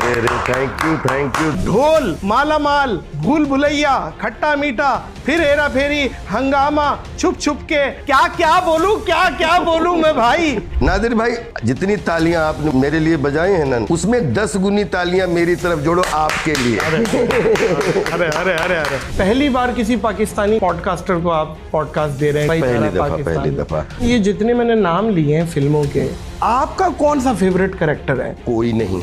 रे रे, thank you. ढोल, माला माल, भूल भुलैया, खट्टा मीठा, फिर हेरा फेरी, हंगामा, छुप छुप के, क्या बोलूं मैं भाई। नादिर भाई, जितनी तालियां आपने मेरे लिए बजाई हैं ना, उसमें 10 गुनी तालियां मेरी तरफ जोड़ो आपके लिए। अरे पहली बार किसी पाकिस्तानी पॉडकास्टर को आप पॉडकास्ट दे रहे हैं। पहली दफा। ये जितने मैंने नाम लिए हैं फिल्मों के, आपका कौन सा फेवरेट कैरेक्टर है? कोई नहीं।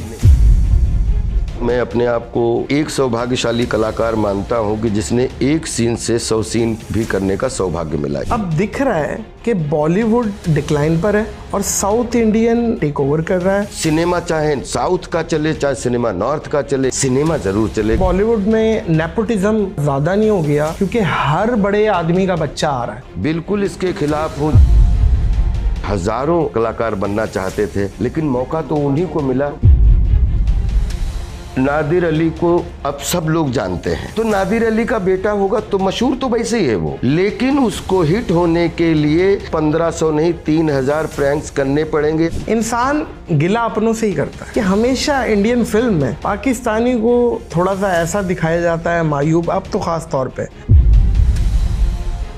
मैं अपने आप को एक सौभाग्यशाली कलाकार मानता हूं कि जिसने एक सीन से 100 सीन भी करने का सौभाग्य मिला है। अब दिख रहा है कि बॉलीवुड डिक्लाइन पर है और साउथ इंडियन टेक ओवर कर रहा है। सिनेमा चाहे साउथ का चले, चाहे सिनेमा नॉर्थ का चले, सिनेमा जरूर चले। बॉलीवुड में नेपोटिज्म ज्यादा नहीं हो गया क्योंकि हर बड़े आदमी का बच्चा आ रहा है। बिल्कुल इसके खिलाफ हूँ। हजारों कलाकार बनना चाहते थे लेकिन मौका तो उन्हीं को मिला। नादिर अली को अब सब लोग जानते हैं, तो नादिर अली का बेटा होगा तो मशहूर तो वैसे ही है वो, लेकिन उसको हिट होने के लिए 1500 नहीं 3000 प्रैंक्स करने पड़ेंगे। इंसान गिला अपनों से ही करता है कि हमेशा इंडियन फिल्म में पाकिस्तानी को थोड़ा सा ऐसा दिखाया जाता है मायूब। अब तो खास तौर पे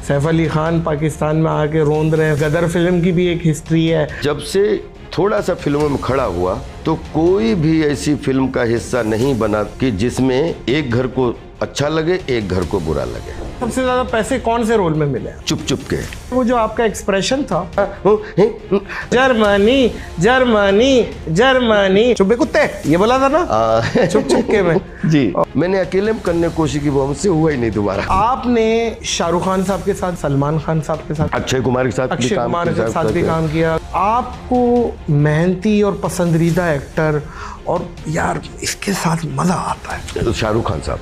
सैफ अली खान पाकिस्तान में आके रोंद रहे हैं। गदर फिल्म की भी एक हिस्ट्री है। जब से थोड़ा सा फिल्मों में खड़ा हुआ तो कोई भी ऐसी फिल्म का हिस्सा नहीं बना कि जिसमें एक घर को अच्छा लगे, एक घर को बुरा लगे। सबसे ज्यादा पैसे कौन से रोल में मिले? चुप चुप के। वो जो आपका एक्सप्रेशन था, जर्मनी जर्मनी जर्मनी, चुप कुत्ते, ये बोला था ना चुप चुप के में जी। मैंने अकेले में करने की कोशिश की, वो हमसे हुआ ही नहीं दोबारा। आपने शाहरुख खान साहब के साथ, सलमान खान साहब के साथ, अक्षय कुमार के साथ भी काम किया। आपको मेहनती और पसंदीदा एक्टर और यार इसके साथ मजा आता है तो शाहरुख खान साहब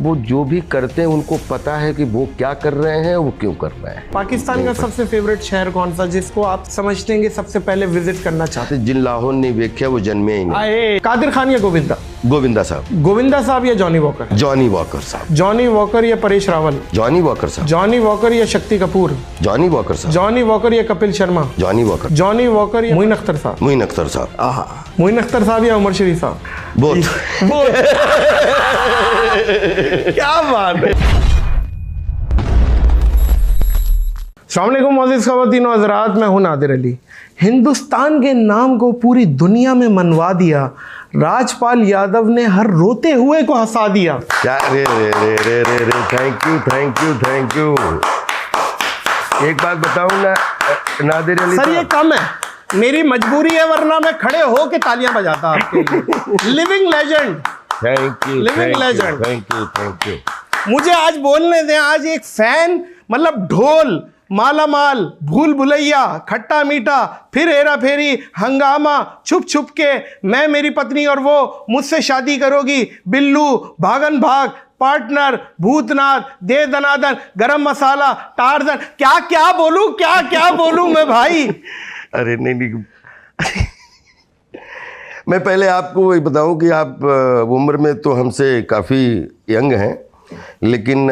वो जो भी करते हैं उनको पता है कि वो क्या कर रहे हैं, वो क्यों कर रहे हैं। पाकिस्तान का सबसे फेवरेट शहर कौन सा जिसको आप समझते हैं कि सबसे पहले विजिट करना चाहते हैं? जिन लाहौर नहीं देखा वो जन्मे ही नहीं। कादिर खान या गोविंदा साहब या जॉनी वॉकर या परेश रावल, जॉनी वॉकर या शक्ति कपूर, जॉनी वॉकर या कपिल शर्मा, जॉनी वॉकर या मोइन अख्तर साहब या उमर शरीफ साहब। बोथ। क्या बात है। अस्सलाम वालेकुम मोअज़्ज़िज़ ख़वातीन व हज़रात, मैं हूं नादिर अली। हिंदुस्तान के नाम को पूरी दुनिया में मनवा दिया। राजपाल यादव ने हर रोते हुए को हंसा दिया। क्या रे रे रे रे रे रे, थैंक यू। एक बात बताऊं ना नादिर अली सर, ये कम है, मेरी मजबूरी है, वरना मैं खड़े हो के तालियां बजाता आपके लिए। Living legend. Thank you. मुझे आज बोलने दें। आज एक फैन, मतलब ढोल, माला माल, भूल भुलैया, खट्टा मीठा, फिर हेरा फेरी, हंगामा, छुप छुप के, मैं मेरी पत्नी और वो, मुझसे शादी करोगी, बिल्लू, भागन भाग, पार्टनर, भूतनाथ, दे दनादन, गरम मसाला, टार्जन, क्या बोलूं मैं भाई। अरे नहीं मैं पहले आपको वही बताऊं कि आप उम्र में तो हमसे काफ़ी यंग हैं, लेकिन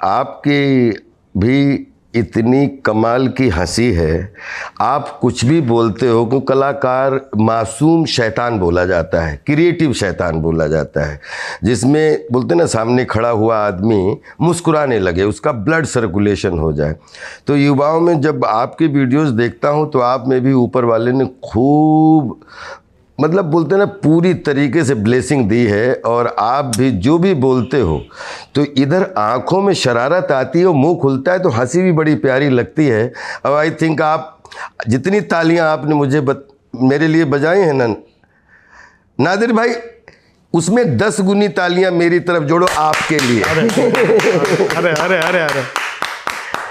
आपकी भी इतनी कमाल की हंसी है। आप कुछ भी बोलते हो कि कलाकार मासूम शैतान बोला जाता है, क्रिएटिव शैतान बोला जाता है, जिसमें बोलते ना सामने खड़ा हुआ आदमी मुस्कुराने लगे, उसका ब्लड सर्कुलेशन हो जाए। तो युवाओं में जब आपके वीडियोस देखता हूं तो आप में भी ऊपर वाले ने खूब, मतलब बोलते ना पूरी तरीके से ब्लेसिंग दी है। और आप भी जो भी बोलते हो तो इधर आंखों में शरारत आती है और मुंह खुलता है तो हंसी भी बड़ी प्यारी लगती है। और आई थिंक आप जितनी तालियां आपने मेरे लिए बजाई हैं ना नादिर भाई, उसमें 10 गुनी तालियां मेरी तरफ जोड़ो आपके लिए। अरे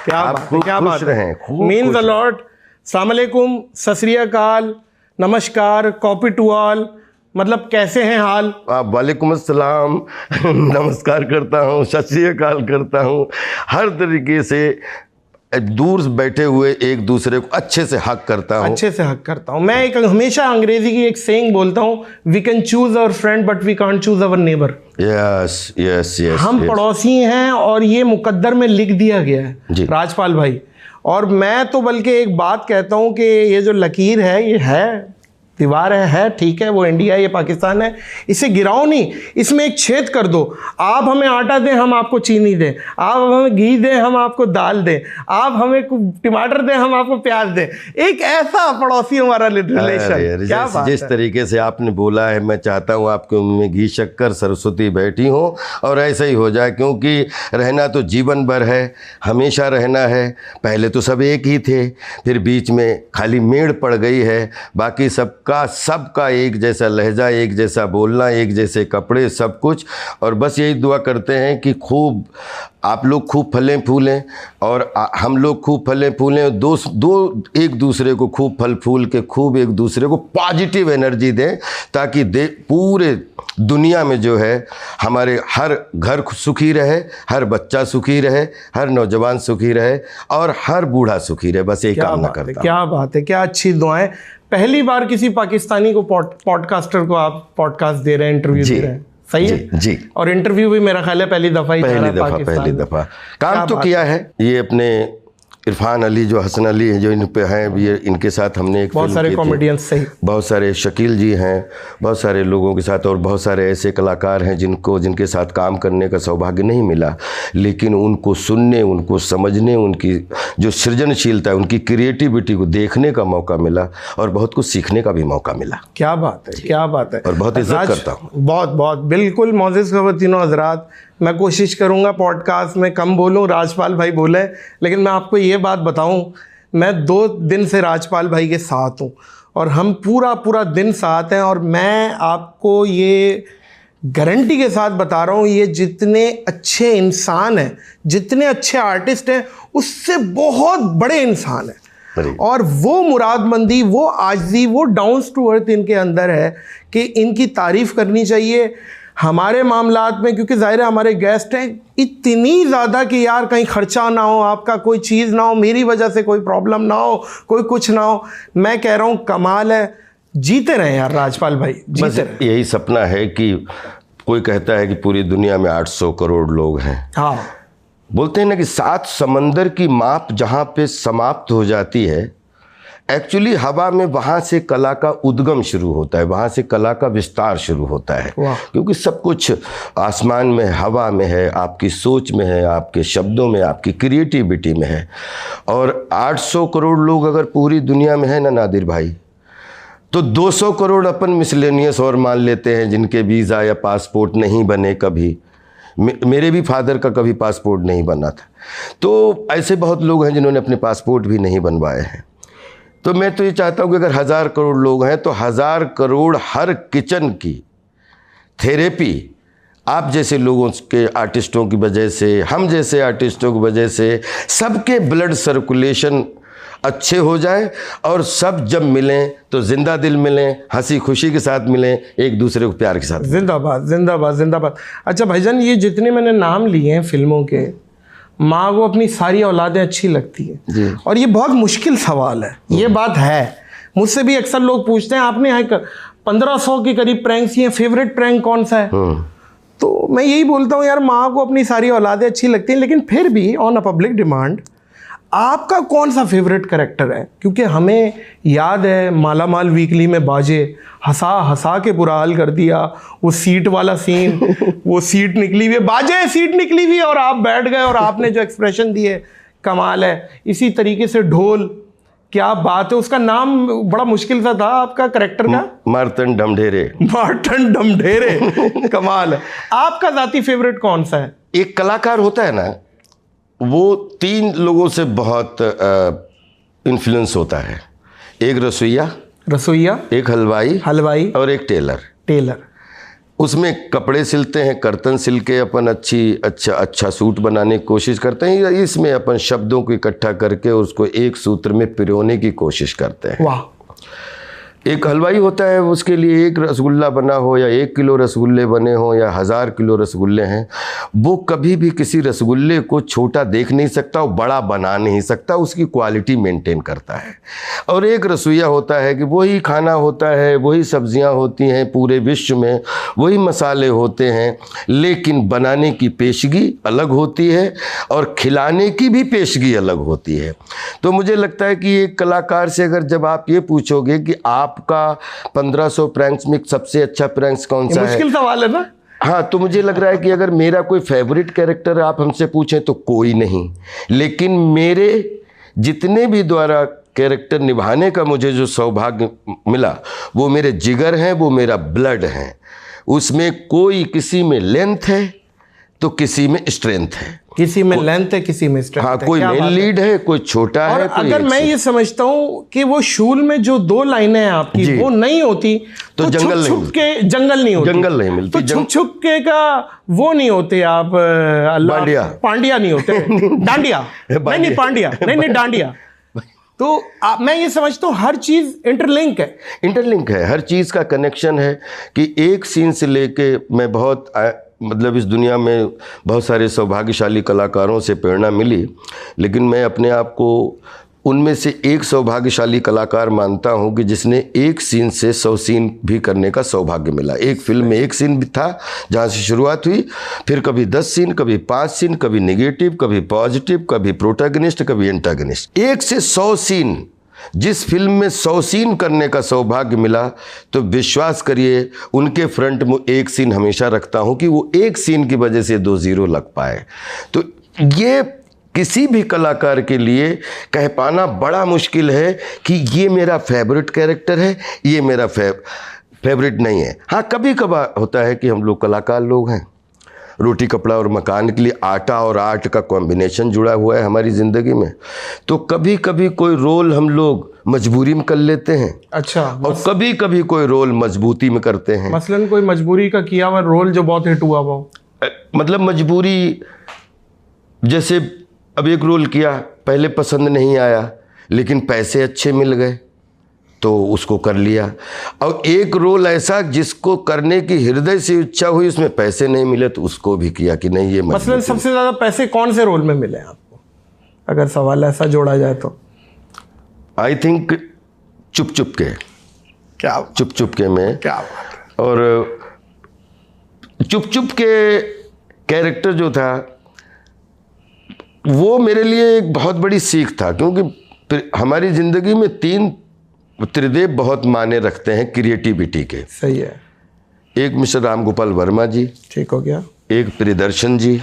क्या बात है। Means a lot. अस्सलाम वालेकुम, सत श्री अकाल, नमस्कार, कॉपी टू ऑल, मतलब कैसे हैं हाल? वालेकुम अस्सलाम, नमस्कार करता हूँ, सत श्री अकाल करता हूँ। हर तरीके से दूर बैठे हुए एक दूसरे को अच्छे से हक करता हूँ। मैं एक हमेशा अंग्रेजी की एक सेइंग बोलता हूँ, we can choose our friend but we can't choose our neighbour. Yes. हम पड़ोसी हैं और ये मुकद्दर में लिख दिया गया है राजपाल भाई। और मैं तो बल्कि एक बात कहता हूँ कि ये जो लकीर है, ये है दीवार है ठीक है, वो इंडिया ये पाकिस्तान है, इसे गिराओ नहीं, इसमें एक छेद कर दो। आप हमें आटा दें, हम आपको चीनी दें, आप हमें घी दें, हम आपको दाल दें, आप हमें टमाटर दें, हम आपको प्याज दें। एक ऐसा पड़ोसी हमारा रिलेशन, क्या बात जिस तरीके से आपने बोला है, मैं चाहता हूँ आपके मुंह में घी शक्कर सरस्वती बैठी हो और ऐसा ही हो जाए, क्योंकि रहना तो जीवन भर है, हमेशा रहना है। पहले तो सब एक ही थे, फिर बीच में खाली मेड़ पड़ गई है, बाकी सबका एक जैसा लहजा, एक जैसा बोलना, एक जैसे कपड़े, सब कुछ। और बस यही दुआ करते हैं कि खूब आप लोग खूब फलें फूलें और हम लोग खूब फलें फूलें, दो एक दूसरे को खूब फल फूल के खूब एक दूसरे को पॉजिटिव एनर्जी दें, ताकि पूरे दुनिया में जो है हमारे हर घर सुखी रहे, हर बच्चा सुखी रहे, हर नौजवान सुखी रहे और हर बूढ़ा सुखी रहे। बस यही कामना करता हूं। क्या बात है, क्या अच्छी दुआएं। पहली बार किसी पाकिस्तानी को पॉडकास्टर को आप पॉडकास्ट दे रहे हैं, इंटरव्यू दे रहे हैं, सही है जी। और इंटरव्यू भी मेरा ख्याल है पहली दफा पहली दफा काम तो किया है। ये अपने इरफान अली जो हसन अली हैं, जो इन पे हैं, ये इनके साथ हमने एक बहुत सारे कॉमेडियंस, सही, बहुत सारे शकील जी हैं, बहुत सारे लोगों के साथ, और बहुत सारे ऐसे कलाकार हैं जिनके साथ काम करने का सौभाग्य नहीं मिला, लेकिन उनको सुनने, उनको समझने, उनकी जो सृजनशीलता है, उनकी क्रिएटिविटी को देखने का मौका मिला और बहुत कुछ सीखने का भी मौका मिला। क्या बात है, क्या बात है। और बहुत इज्जत करता हूँ। बहुत बिल्कुल मोअज़्ज़िज़ ख़वातीन और हज़रात, मैं कोशिश करूंगा पॉडकास्ट में कम बोलूं, राजपाल भाई बोले, लेकिन मैं आपको ये बात बताऊं, मैं 2 दिन से राजपाल भाई के साथ हूं और हम पूरा दिन साथ हैं, और मैं आपको ये गारंटी के साथ बता रहा हूं, ये जितने अच्छे इंसान हैं, जितने अच्छे आर्टिस्ट हैं, उससे बहुत बड़े इंसान हैं। और वो मुरादमंदी, वो आजिज़ी, वो डाउन टू अर्थ इनके अंदर है कि इनकी तारीफ़ करनी चाहिए। हमारे मामलात में, क्योंकि ज़ाहिर है हमारे गेस्ट हैं, इतनी ज़्यादा कि यार कहीं खर्चा ना हो, आपका कोई चीज़ ना हो, मेरी वजह से कोई प्रॉब्लम ना हो, कोई कुछ ना हो। मैं कह रहा हूँ कमाल है, जीते रहे यार राजपाल भाई, जीते रहे। यही सपना है कि कोई कहता है कि पूरी दुनिया में 800 करोड़ लोग हैं। हाँ, बोलते हैं ना कि 7 समंदर की माप जहाँ पे समाप्त हो जाती है, एक्चुअली हवा में वहाँ से कला का उद्गम शुरू होता है, वहाँ से कला का विस्तार शुरू होता है। क्योंकि सब कुछ आसमान में, हवा में है, आपकी सोच में है, आपके शब्दों में, आपकी क्रिएटिविटी में है। और 800 करोड़ लोग अगर पूरी दुनिया में है ना नादिर भाई, तो 200 करोड़ अपन मिसलेनियस और मान लेते हैं जिनके वीज़ा या पासपोर्ट नहीं बने कभी। मेरे भी फादर का कभी पासपोर्ट नहीं बना था, तो ऐसे बहुत लोग हैं जिन्होंने अपने पासपोर्ट भी नहीं बनवाए हैं। तो मैं तो ये चाहता हूँ कि अगर 1000 करोड़ लोग हैं तो 1000 करोड़ हर किचन की थेरेपी आप जैसे लोगों के, आर्टिस्टों की वजह से, हम जैसे आर्टिस्टों की वजह से, सबके ब्लड सर्कुलेशन अच्छे हो जाए और सब जब मिलें तो जिंदा दिल मिलें, हंसी खुशी के साथ मिलें, एक दूसरे को प्यार के साथ। जिंदाबाद, जिंदाबाद, जिंदाबाद। अच्छा भाईजान, ये जितने मैंने नाम लिए हैं फिल्मों के, माँ को अपनी सारी औलादें अच्छी लगती हैं, और ये बहुत मुश्किल सवाल है, ये बात है। मुझसे भी अक्सर लोग पूछते हैं आपने यहाँ 1500 के करीब प्रैंक्स किए, फेवरेट प्रैंक कौन सा है? तो मैं यही बोलता हूँ यार, माँ को अपनी सारी औलादें अच्छी लगती हैं, लेकिन फिर भी ऑन अ पब्लिक डिमांड आपका कौन सा फेवरेट कैरेक्टर है? क्योंकि हमें याद है माला माल वीकली में बाजे हंसा हंसा के बुरा हाल कर दिया, वो सीट वाला सीन, वो सीट निकली हुई है, बाजे सीट निकली हुई है और आप बैठ गए और आपने जो एक्सप्रेशन दिए, कमाल है। इसी तरीके से ढोल, क्या बात है, उसका नाम बड़ा मुश्किल सा था आपका कैरेक्टर का, मार्तन ढमढेरे। मार्तन ढमढेरे, कमाल है। आपका जाती फेवरेट कौन सा है? एक कलाकार होता है ना, वो 3 लोगों से बहुत इन्फ्लुएंस होता है। एक रसोइया, एक हलवाई और एक टेलर। उसमें कपड़े सिलते हैं, कर्तन सिल के अपन अच्छा सूट बनाने की कोशिश करते हैं, इसमें अपन शब्दों को इकट्ठा करके उसको एक सूत्र में पिरोने की कोशिश करते हैं। वाह। एक हलवाई होता है, उसके लिए 1 रसगुल्ला बना हो या 1 किलो रसगुल्ले बने हो या 1000 किलो रसगुल्ले हैं, वो कभी भी किसी रसगुल्ले को छोटा देख नहीं सकता, वो बड़ा बना नहीं सकता, उसकी क्वालिटी मेंटेन करता है। और एक रसोइया होता है कि वही खाना होता है, वही सब्जियां होती हैं पूरे विश्व में, वही मसाले होते हैं, लेकिन बनाने की पेशगी अलग होती है और खिलाने की भी पेशगी अलग होती है। तो मुझे लगता है कि एक कलाकार से अगर जब आप ये पूछोगे कि आप आपका 1500 प्रैंक्स में सबसे अच्छा प्रैंक्स कौन सा है? मुश्किल सवाल है ना। हाँ, तो मुझे लग रहा है कि अगर मेरा कोई फेवरेट कैरेक्टर आप हमसे पूछें तो कोई नहीं, लेकिन मेरे जितने भी द्वारा कैरेक्टर निभाने का मुझे जो सौभाग्य मिला वो मेरे जिगर हैं, वो मेरा ब्लड है। उसमें कोई किसी में लेंथ है तो किसी में स्ट्रेंथ है, किसी में लेंथ है, किसी में स्ट्रेंथ हाँ, है। कोई मेन लीड है, कोई छोटा और है, कोई अगर मैं ये समझता हूँ कि वो शूल में जो 2 लाइनें हैं आपकी वो नहीं होती तो जंगल छुप के जंगल नहीं होती, जंगल नहीं मिलती, तो छुप छुप के का वो नहीं होते आप पांडिया नहीं होते डांडिया नहीं पांडिया नहीं डांडिया। तो मैं ये समझता हूँ हर चीज इंटरलिंक है, हर चीज का कनेक्शन है कि एक सीन से लेके मैं बहुत मतलब इस दुनिया में बहुत सारे सौभाग्यशाली कलाकारों से प्रेरणा मिली, लेकिन मैं अपने आप को उनमें से एक सौभाग्यशाली कलाकार मानता हूं कि जिसने एक सीन से 100 सीन भी करने का सौभाग्य मिला। एक फिल्म में एक सीन भी था जहां से शुरुआत हुई, फिर कभी 10 सीन, कभी 5 सीन, कभी नेगेटिव, कभी पॉजिटिव, कभी प्रोटैगनिस्ट, कभी एंटागनिस्ट। 1 से 100 सीन, जिस फिल्म में 100 सीन करने का सौभाग्य मिला तो विश्वास करिए उनके फ्रंट में एक सीन हमेशा रखता हूं कि वो एक सीन की वजह से 2 0 लग पाए। तो ये किसी भी कलाकार के लिए कह पाना बड़ा मुश्किल है कि ये मेरा फेवरेट कैरेक्टर है, ये मेरा फेवरेट नहीं है। हाँ, कभी कभार होता है कि हम लोग कलाकार लोग हैं, रोटी कपड़ा और मकान के लिए आटा और आर्ट का कॉम्बिनेशन जुड़ा हुआ है हमारी ज़िंदगी में, तो कभी कभी कोई रोल हम लोग मजबूरी में कर लेते हैं। अच्छा। और कभी कभी कोई रोल मजबूती में करते हैं। मसलन कोई मजबूरी का किया हुआ रोल जो बहुत हिट हुआ वो, मतलब मजबूरी, जैसे अब एक रोल किया, पहले पसंद नहीं आया लेकिन पैसे अच्छे मिल गए तो उसको कर लिया, और एक रोल ऐसा जिसको करने की हृदय से इच्छा हुई, उसमें पैसे नहीं मिले तो उसको भी किया कि नहीं ये मसलन सबसे ज्यादा पैसे कौन से रोल में मिले आपको, अगर सवाल ऐसा जोड़ा जाए तो? आई थिंक चुप चुप के। क्या चुप चुप के में, क्या और चुप चुप के कैरेक्टर जो था वो मेरे लिए एक बहुत बड़ी सीख था, क्योंकि हमारी ज़िंदगी में 3 त्रिदेव बहुत मायने रखते हैं क्रिएटिविटी के। सही है। एक मिस्टर राम गोपाल वर्मा जी, ठीक हो गया, एक प्रियदर्शन जी,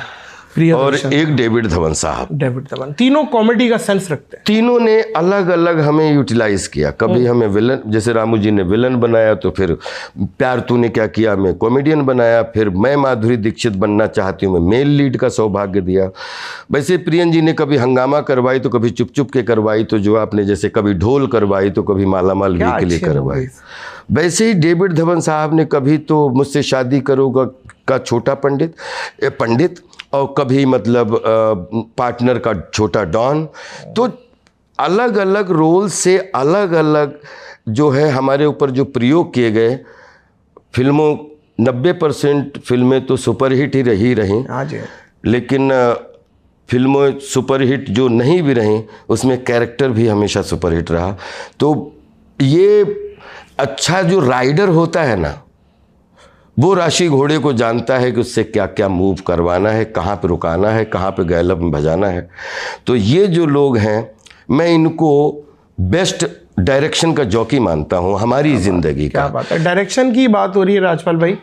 और एक डेविड धवन साहब। डेविड धवन, तीनों कॉमेडी का सेंस रखते हैं। तीनों ने अलग अलग हमें यूटिलाइज किया। कभी हमें विलन, जैसे रामू जी ने विलन बनाया, तो फिर प्यार तूने क्या किया में कॉमेडियन बनाया, फिर मैं माधुरी दीक्षित बनना चाहती हूँ में मेल लीड का सौभाग्य दिया। वैसे प्रियन जी ने कभी हंगामा करवाई तो कभी चुप चुप के करवाई, तो जो आपने जैसे कभी ढोल करवाई तो कभी मालामाल वी के लिए करवाई। वैसे ही डेविड धवन साहब ने कभी तो मुझसे शादी करोगा का छोटा पंडित और कभी मतलब पार्टनर का छोटा डॉन। तो अलग अलग रोल से अलग अलग जो है हमारे ऊपर जो प्रयोग किए गए। फिल्मों 90% फिल्में तो सुपरहिट ही रहीं। हाँ जी। लेकिन फिल्में सुपरहिट जो नहीं भी रहीं उसमें कैरेक्टर भी हमेशा सुपरहिट रहा। तो ये अच्छा जो राइडर होता है ना, वो राशि घोड़े को जानता है कि उससे क्या क्या मूव करवाना है, कहाँ पे रुकाना है, कहाँ पे गैलप में भजाना है। तो ये जो लोग हैं, मैं इनको बेस्ट डायरेक्शन का जॉकी मानता हूँ हमारी ज़िंदगी का। क्या बात है, डायरेक्शन की बात हो रही है राजपाल भाई,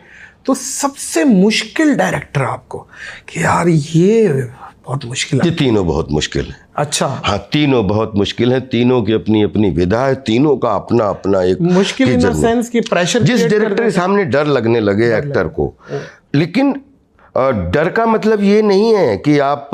तो सबसे मुश्किल डायरेक्टर आपको कि यार ये बहुत मुश्किल है? ये तीनों बहुत मुश्किल है। अच्छा। हाँ, तीनों बहुत मुश्किल है। तीनों की अपनी अपनी विधा है, तीनों का अपना अपना एक मुश्किल इन द सेंस कि प्रेशर, जिस डायरेक्टर के सामने डर लगने लगे एक्टर को। लेकिन डर का मतलब ये नहीं है कि आप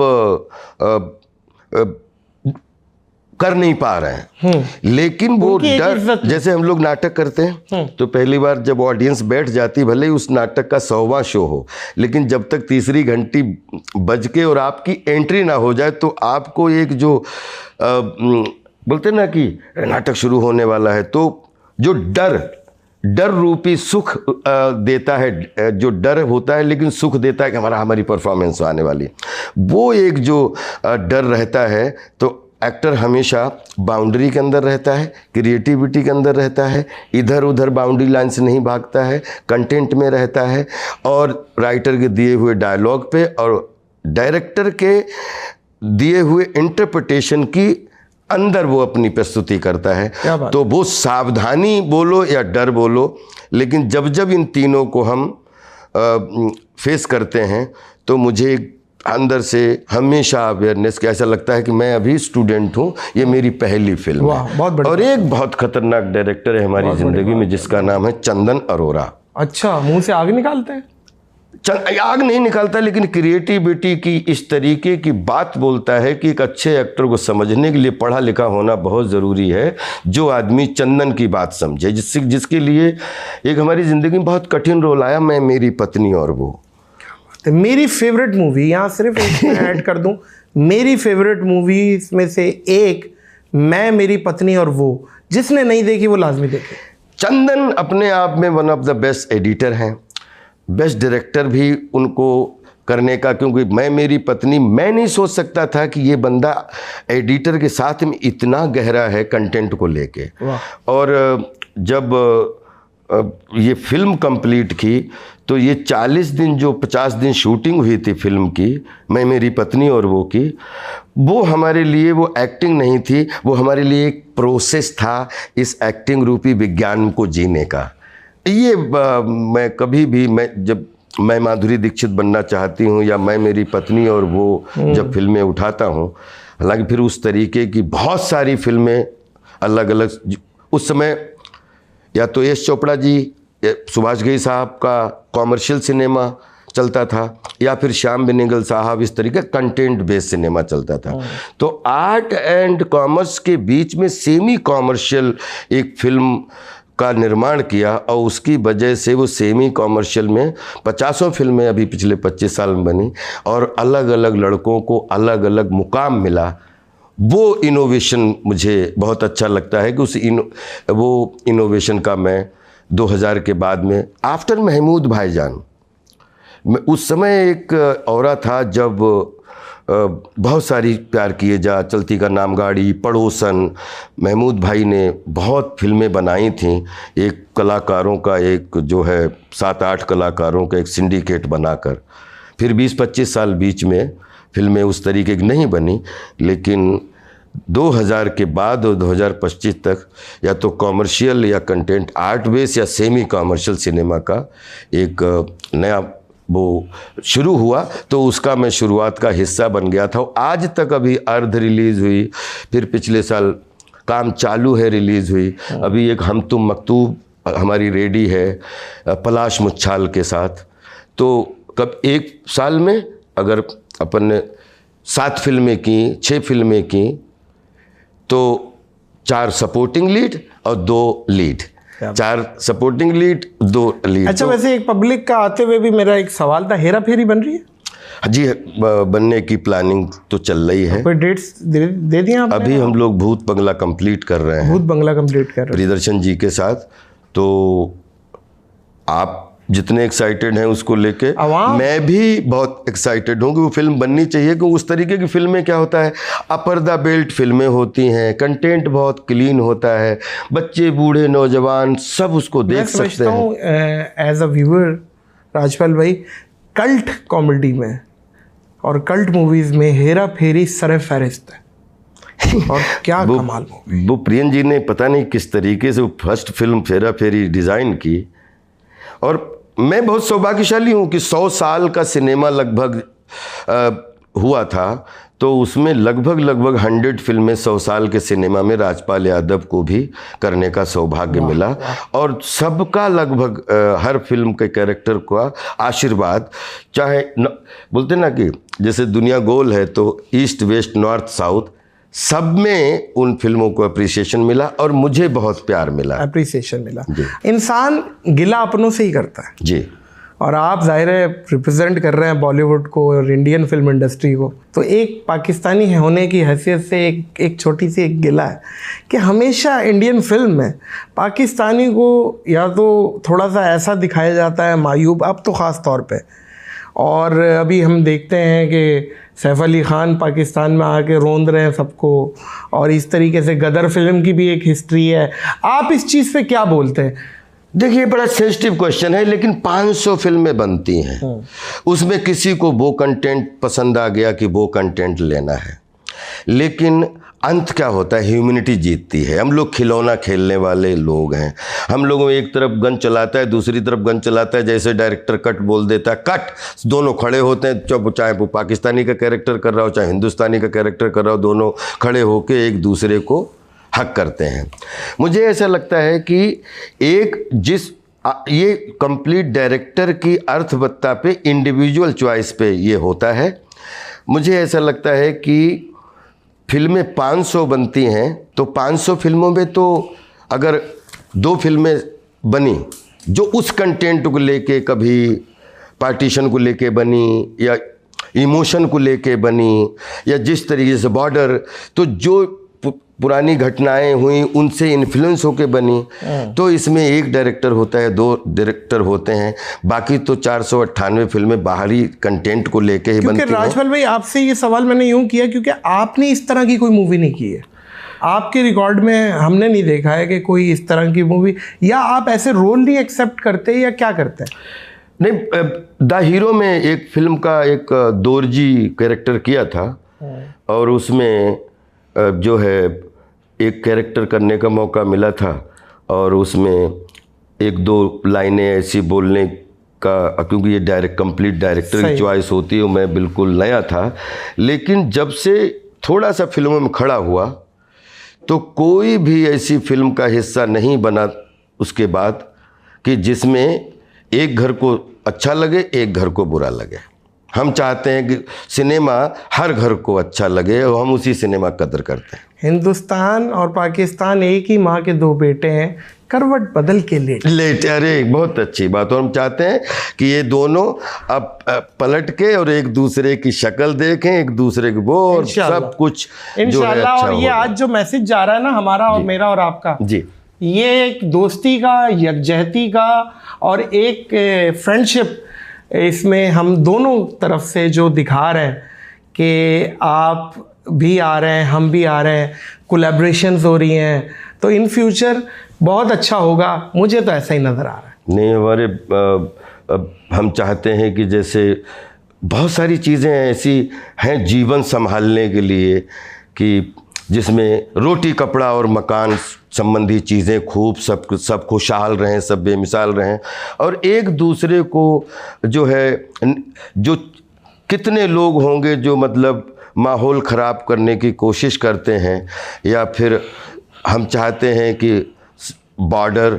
कर नहीं पा रहे हैं, लेकिन वो डर, जैसे हम लोग नाटक करते हैं तो पहली बार जब ऑडियंस बैठ जाती, भले ही उस नाटक का 100वां शो हो, लेकिन जब तक तीसरी घंटी बज के और आपकी एंट्री ना हो जाए तो आपको एक जो बोलते ना कि नाटक शुरू होने वाला है, तो जो डर रूपी सुख देता है, जो डर होता है लेकिन सुख देता है कि हमारी परफॉर्मेंस आने वाली, वो एक जो डर रहता है, तो एक्टर हमेशा बाउंड्री के अंदर रहता है, क्रिएटिविटी के अंदर रहता है, इधर उधर बाउंड्री लाइन से नहीं भागता है, कंटेंट में रहता है और राइटर के दिए हुए डायलॉग पे और डायरेक्टर के दिए हुए इंटरप्रिटेशन की अंदर वो अपनी प्रस्तुति करता है। तो वो सावधानी बोलो या डर बोलो, लेकिन जब जब इन तीनों को हम फेस करते हैं तो मुझे अंदर से हमेशा अवेयरनेस का ऐसा लगता है कि मैं अभी स्टूडेंट हूँ, ये मेरी पहली फिल्म है। बहुत और एक बहुत खतरनाक डायरेक्टर है हमारी ज़िंदगी में जिसका नाम है चंदन अरोरा। अच्छा, मुंह से आग निकालते हैं? आग नहीं निकालता, लेकिन क्रिएटिविटी की इस तरीके की बात बोलता है कि एक अच्छे एक्टर को समझने के लिए पढ़ा लिखा होना बहुत ज़रूरी है। जो आदमी चंदन की बात समझे, जिसके लिए एक हमारी ज़िंदगी में बहुत कठिन रोल आया, मैं, मेरी पत्नी और वो। तो मेरी फेवरेट मूवी, यहाँ सिर्फ एक ऐड कर दूँ, मेरी फेवरेट मूवी में से एक मैं, मेरी पत्नी और वो, जिसने नहीं देखी वो लाजमी देखे। चंदन अपने आप में one of the best editor हैं, बेस्ट डायरेक्टर भी उनको करने का, क्योंकि मैं, मेरी पत्नी, मैं नहीं सोच सकता था कि ये बंदा एडिटर के साथ में इतना गहरा है कंटेंट को लेके। और जब ये फिल्म कंप्लीट की तो ये 40 दिन जो 50 दिन शूटिंग हुई थी फिल्म की, मैं, मेरी पत्नी और वो की, वो हमारे लिए वो एक्टिंग नहीं थी, वो हमारे लिए एक प्रोसेस था इस एक्टिंग रूपी विज्ञान को जीने का। ये मैं कभी भी, जब मैं माधुरी दीक्षित बनना चाहती हूँ या मैं, मेरी पत्नी और वो जब फिल्में उठाता हूँ, हालांकि फिर उस तरीके की बहुत सारी फिल्में अलग अलग, उस समय या तो यश चोपड़ा जी, सुभाष घई साहब का कॉमर्शियल सिनेमा चलता था, या फिर श्याम बेनेगल साहब, इस तरीके कंटेंट बेस्ड सिनेमा चलता था। तो आर्ट एंड कॉमर्स के बीच में सेमी कॉमर्शियल एक फिल्म का निर्माण किया, और उसकी वजह से वो सेमी कॉमर्शियल में 50 फिल्में अभी पिछले 25 साल में बनी, और अलग अलग लड़कों को अलग अलग मुकाम मिला। वो इनोवेशन मुझे बहुत अच्छा लगता है कि वो इनोवेशन का मैं 2000 के बाद में, आफ्टर महमूद भाईजान, उस समय एक औरा था जब बहुत सारी प्यार किए जा, चलती का नाम गाड़ी, पड़ोसन, महमूद भाई ने बहुत फिल्में बनाई थीं। एक कलाकारों का एक जो है 7-8 कलाकारों का एक सिंडिकेट बनाकर, फिर 20-25 साल बीच में फिल्में उस तरीके की नहीं बनी, लेकिन 2000 के बाद और 2025 तक या तो कॉमर्शियल या कंटेंट आर्ट बेस या सेमी कॉमर्शियल सिनेमा का एक नया वो शुरू हुआ, तो उसका मैं शुरुआत का हिस्सा बन गया था। आज तक अभी अर्ध रिलीज़ हुई, फिर पिछले साल काम चालू है, रिलीज़ हुई, अभी एक हम तुम मकतूब हमारी रेडी है पलाश मुच्छाल के साथ। तो कब एक साल में अगर अपन ने 7 फिल्में की, 6 फिल्में की, तो 4 सपोर्टिंग लीड और 2 लीड, 4 सपोर्टिंग लीड, 2 लीड। अच्छा, वैसे एक पब्लिक का आते हुए भी मेरा एक सवाल था, हेरा फेरी बन रही है? जी, बनने की प्लानिंग तो चल रही है। कोई डेट्स दे दिए आपने? अभी हम लोग भूत बंगला कंप्लीट कर रहे हैं, भूत बंगला कंप्लीट कर रहे हैं प्रियदर्शन जी के साथ। तो आप जितने एक्साइटेड हैं उसको लेके, मैं भी बहुत एक्साइटेड हूँ कि वो फिल्म बननी चाहिए, क्योंकि उस तरीके की फिल्में क्या होता है, अपर द बेल्ट फिल्में होती हैं, कंटेंट बहुत क्लीन होता है, बच्चे बूढ़े नौजवान सब उसको देख सकते हैं। एज अ व्यूअर राजपाल भाई, कल्ट कॉमेडी में और कल्ट मूवीज में हेरा फेरी सरफहरिस्त है, और क्या कमाल वो प्रियन जी ने पता नहीं किस तरीके से वो फर्स्ट फिल्म हेरा फेरी डिज़ाइन की। और मैं बहुत सौभाग्यशाली हूँ कि 100 साल का सिनेमा लगभग हुआ था, तो उसमें लगभग 100 फिल्में 100 साल के सिनेमा में राजपाल यादव को भी करने का सौभाग्य मिला, और सबका लगभग हर फिल्म के कैरेक्टर का आशीर्वाद, चाहे बोलते ना कि जैसे दुनिया गोल है तो ईस्ट वेस्ट नॉर्थ साउथ, सब में उन फिल्मों को अप्रिसिएशन मिला, और मुझे बहुत प्यार मिला, अप्रिसिएशन मिला। इंसान गिला अपनों से ही करता है जी, और आप जाहिर है रिप्रेजेंट कर रहे हैं बॉलीवुड को और इंडियन फिल्म इंडस्ट्री को, तो एक पाकिस्तानी होने की हैसियत से एक छोटी सी एक गिला है कि हमेशा इंडियन फिल्म में पाकिस्तानी को या तो थोड़ा सा ऐसा दिखाया जाता है मायूब, अब तो ख़ास तौर पे, और अभी हम देखते हैं कि सैफ अली ख़ान पाकिस्तान में आके रोंद रहे हैं सबको, और इस तरीके से गदर फिल्म की भी एक हिस्ट्री है। आप इस चीज़ पे क्या बोलते हैं? देखिए, बड़ा सेंसिटिव क्वेश्चन है, लेकिन 500 फिल्में बनती हैं, उसमें किसी को वो कंटेंट पसंद आ गया कि वो कंटेंट लेना है, लेकिन अंत क्या होता है, ह्यूमैनिटी जीतती है। हम लोग खिलौना खेलने वाले लोग हैं। हम लोगों में एक तरफ गन चलाता है, दूसरी तरफ गन चलाता है, जैसे डायरेक्टर कट बोल देता है कट, दोनों खड़े होते हैं, चाहे वो पाकिस्तानी का कैरेक्टर कर रहा हो चाहे हिंदुस्तानी का कैरेक्टर कर रहा हो, दोनों खड़े होकर एक दूसरे को हक करते हैं। मुझे ऐसा लगता है कि ये कंप्लीट डायरेक्टर की अर्थवत्ता पे, इंडिविजुअल चॉइस पे ये होता है। मुझे ऐसा लगता है कि फिल्में 500 बनती हैं तो 500 फिल्मों में तो अगर 2 फिल्में बनी जो उस कंटेंट को लेके, कभी पार्टीशन को लेके बनी या इमोशन को लेके बनी या जिस तरीके से बॉर्डर, तो जो पुरानी घटनाएं हुई उनसे इन्फ्लुएंस होके बनी, तो इसमें एक डायरेक्टर होता है, 2 डायरेक्टर होते हैं, बाकी तो 498 फिल्में बाहरी कंटेंट को लेके ही बनती हैं। राजपाल भाई, आपसे ये सवाल मैंने यूं किया क्योंकि आपने इस तरह की कोई मूवी नहीं की है, आपके रिकॉर्ड में हमने नहीं देखा है कि कोई इस तरह की मूवी, या आप ऐसे रोल नहीं एक्सेप्ट करते या क्या करते हैं? नहीं, द हीरो में एक फिल्म का एक दोरजी कैरेक्टर किया था और उसमें जो है एक कैरेक्टर करने का मौका मिला था और उसमें 1-2 लाइनें ऐसी बोलने का, क्योंकि ये कंप्लीट डायरेक्टर की चॉइस होती है, मैं बिल्कुल नया था, लेकिन जब से थोड़ा सा फिल्मों में खड़ा हुआ तो कोई भी ऐसी फिल्म का हिस्सा नहीं बना उसके बाद कि जिसमें एक घर को अच्छा लगे एक घर को बुरा लगे। हम चाहते हैं कि सिनेमा हर घर को अच्छा लगे और हम उसी सिनेमा का कदर करते हैं। हिंदुस्तान और पाकिस्तान एक ही माँ के 2 बेटे हैं, करवट बदल के लेटे। अरे बहुत अच्छी बात। और हम चाहते हैं कि ये दोनों अब पलट के और एक दूसरे की शक्ल देखें, एक दूसरे की वो, और सब कुछ इंशाल्लाह। अच्छा, और ये आज जो मैसेज जा रहा है ना हमारा और मेरा और आपका जी, ये एक दोस्ती का, यकजहती का और एक फ्रेंडशिप, इसमें हम दोनों तरफ से जो दिखा रहे हैं कि आप भी आ रहे हैं, हम भी आ रहे हैं, कोलैबोरेशंस हो रही हैं, तो इन फ्यूचर बहुत अच्छा होगा। मुझे तो ऐसा ही नज़र आ रहा है। नहीं, हमारे हम चाहते हैं कि जैसे बहुत सारी चीज़ें ऐसी हैं जीवन संभालने के लिए कि जिसमें रोटी कपड़ा और मकान संबंधी चीज़ें खूब सब खुशहाल रहें, सब बेमिसाल रहें, और एक दूसरे को जो है, जो कितने लोग होंगे जो मतलब माहौल ख़राब करने की कोशिश करते हैं, या फिर हम चाहते हैं कि बॉर्डर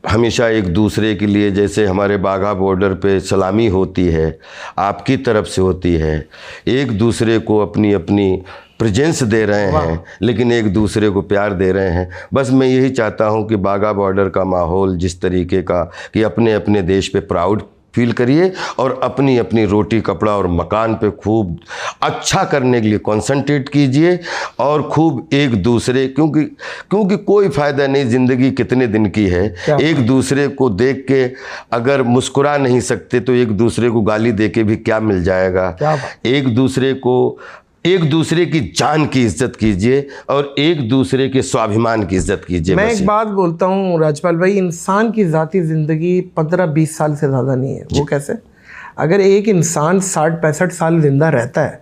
हमेशा एक दूसरे के लिए, जैसे हमारे बाघा बॉर्डर पे सलामी होती है, आपकी तरफ से होती है, एक दूसरे को अपनी अपनी प्रेजेंस दे रहे हैं, लेकिन एक दूसरे को प्यार दे रहे हैं। बस मैं यही चाहता हूं कि बाघा बॉर्डर का माहौल जिस तरीके का, कि अपने अपने देश पे प्राउड फील करिए और अपनी अपनी रोटी कपड़ा और मकान पे खूब अच्छा करने के लिए कंसंट्रेट कीजिए, और खूब एक दूसरे, क्योंकि कोई फ़ायदा नहीं, ज़िंदगी कितने दिन की है, एक दूसरे को देख के अगर मुस्कुरा नहीं सकते तो एक दूसरे को गाली दे के भी क्या मिल जाएगा। एक दूसरे की जान की इज्जत कीजिए और एक दूसरे के स्वाभिमान की इज्जत कीजिए। मैं एक बात बोलता हूँ राजपाल भाई, इंसान की ज़ाती ज़िंदगी 15-20 साल से ज़्यादा नहीं है। वो कैसे? अगर एक इंसान 60-65 साल जिंदा रहता है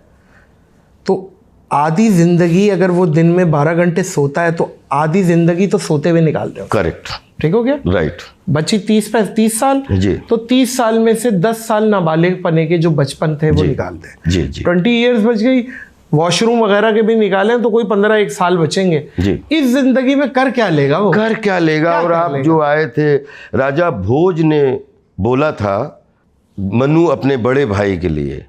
तो आधी ज़िंदगी, अगर वो दिन में 12 घंटे सोता है तो आधी ज़िंदगी तो सोते हुए निकाल दे। करेक्ट, ठीक हो गया? राइट। बची 30 साल जी, तो 30 साल में से 10 साल नाबालिग पने के जो बचपन थे वो निकाल दे। जी जी। 20 ईयर्स बच गई, वॉशरूम वगैरह के भी निकालें तो कोई 15-1 साल बचेंगे। जी। इस जिंदगी में कर क्या लेगा वो? कर क्या लेगा? और आप जो आए थे, राजा भोज ने बोला था मनु अपने बड़े भाई के लिए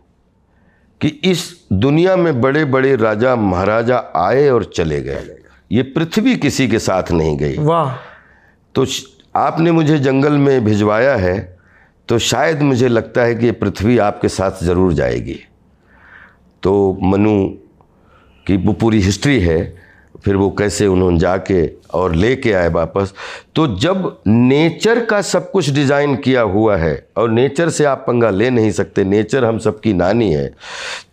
कि इस दुनिया में बड़े बड़े राजा महाराजा आए और चले गए, ये पृथ्वी किसी के साथ नहीं गई। वाह। तो आपने मुझे जंगल में भिजवाया है तो शायद मुझे लगता है कि ये पृथ्वी आपके साथ ज़रूर जाएगी। तो मनु की वो पूरी हिस्ट्री है, फिर वो कैसे उन्होंने जाके और लेके आए वापस। तो जब नेचर का सब कुछ डिज़ाइन किया हुआ है और नेचर से आप पंगा ले नहीं सकते, नेचर हम सबकी नानी है,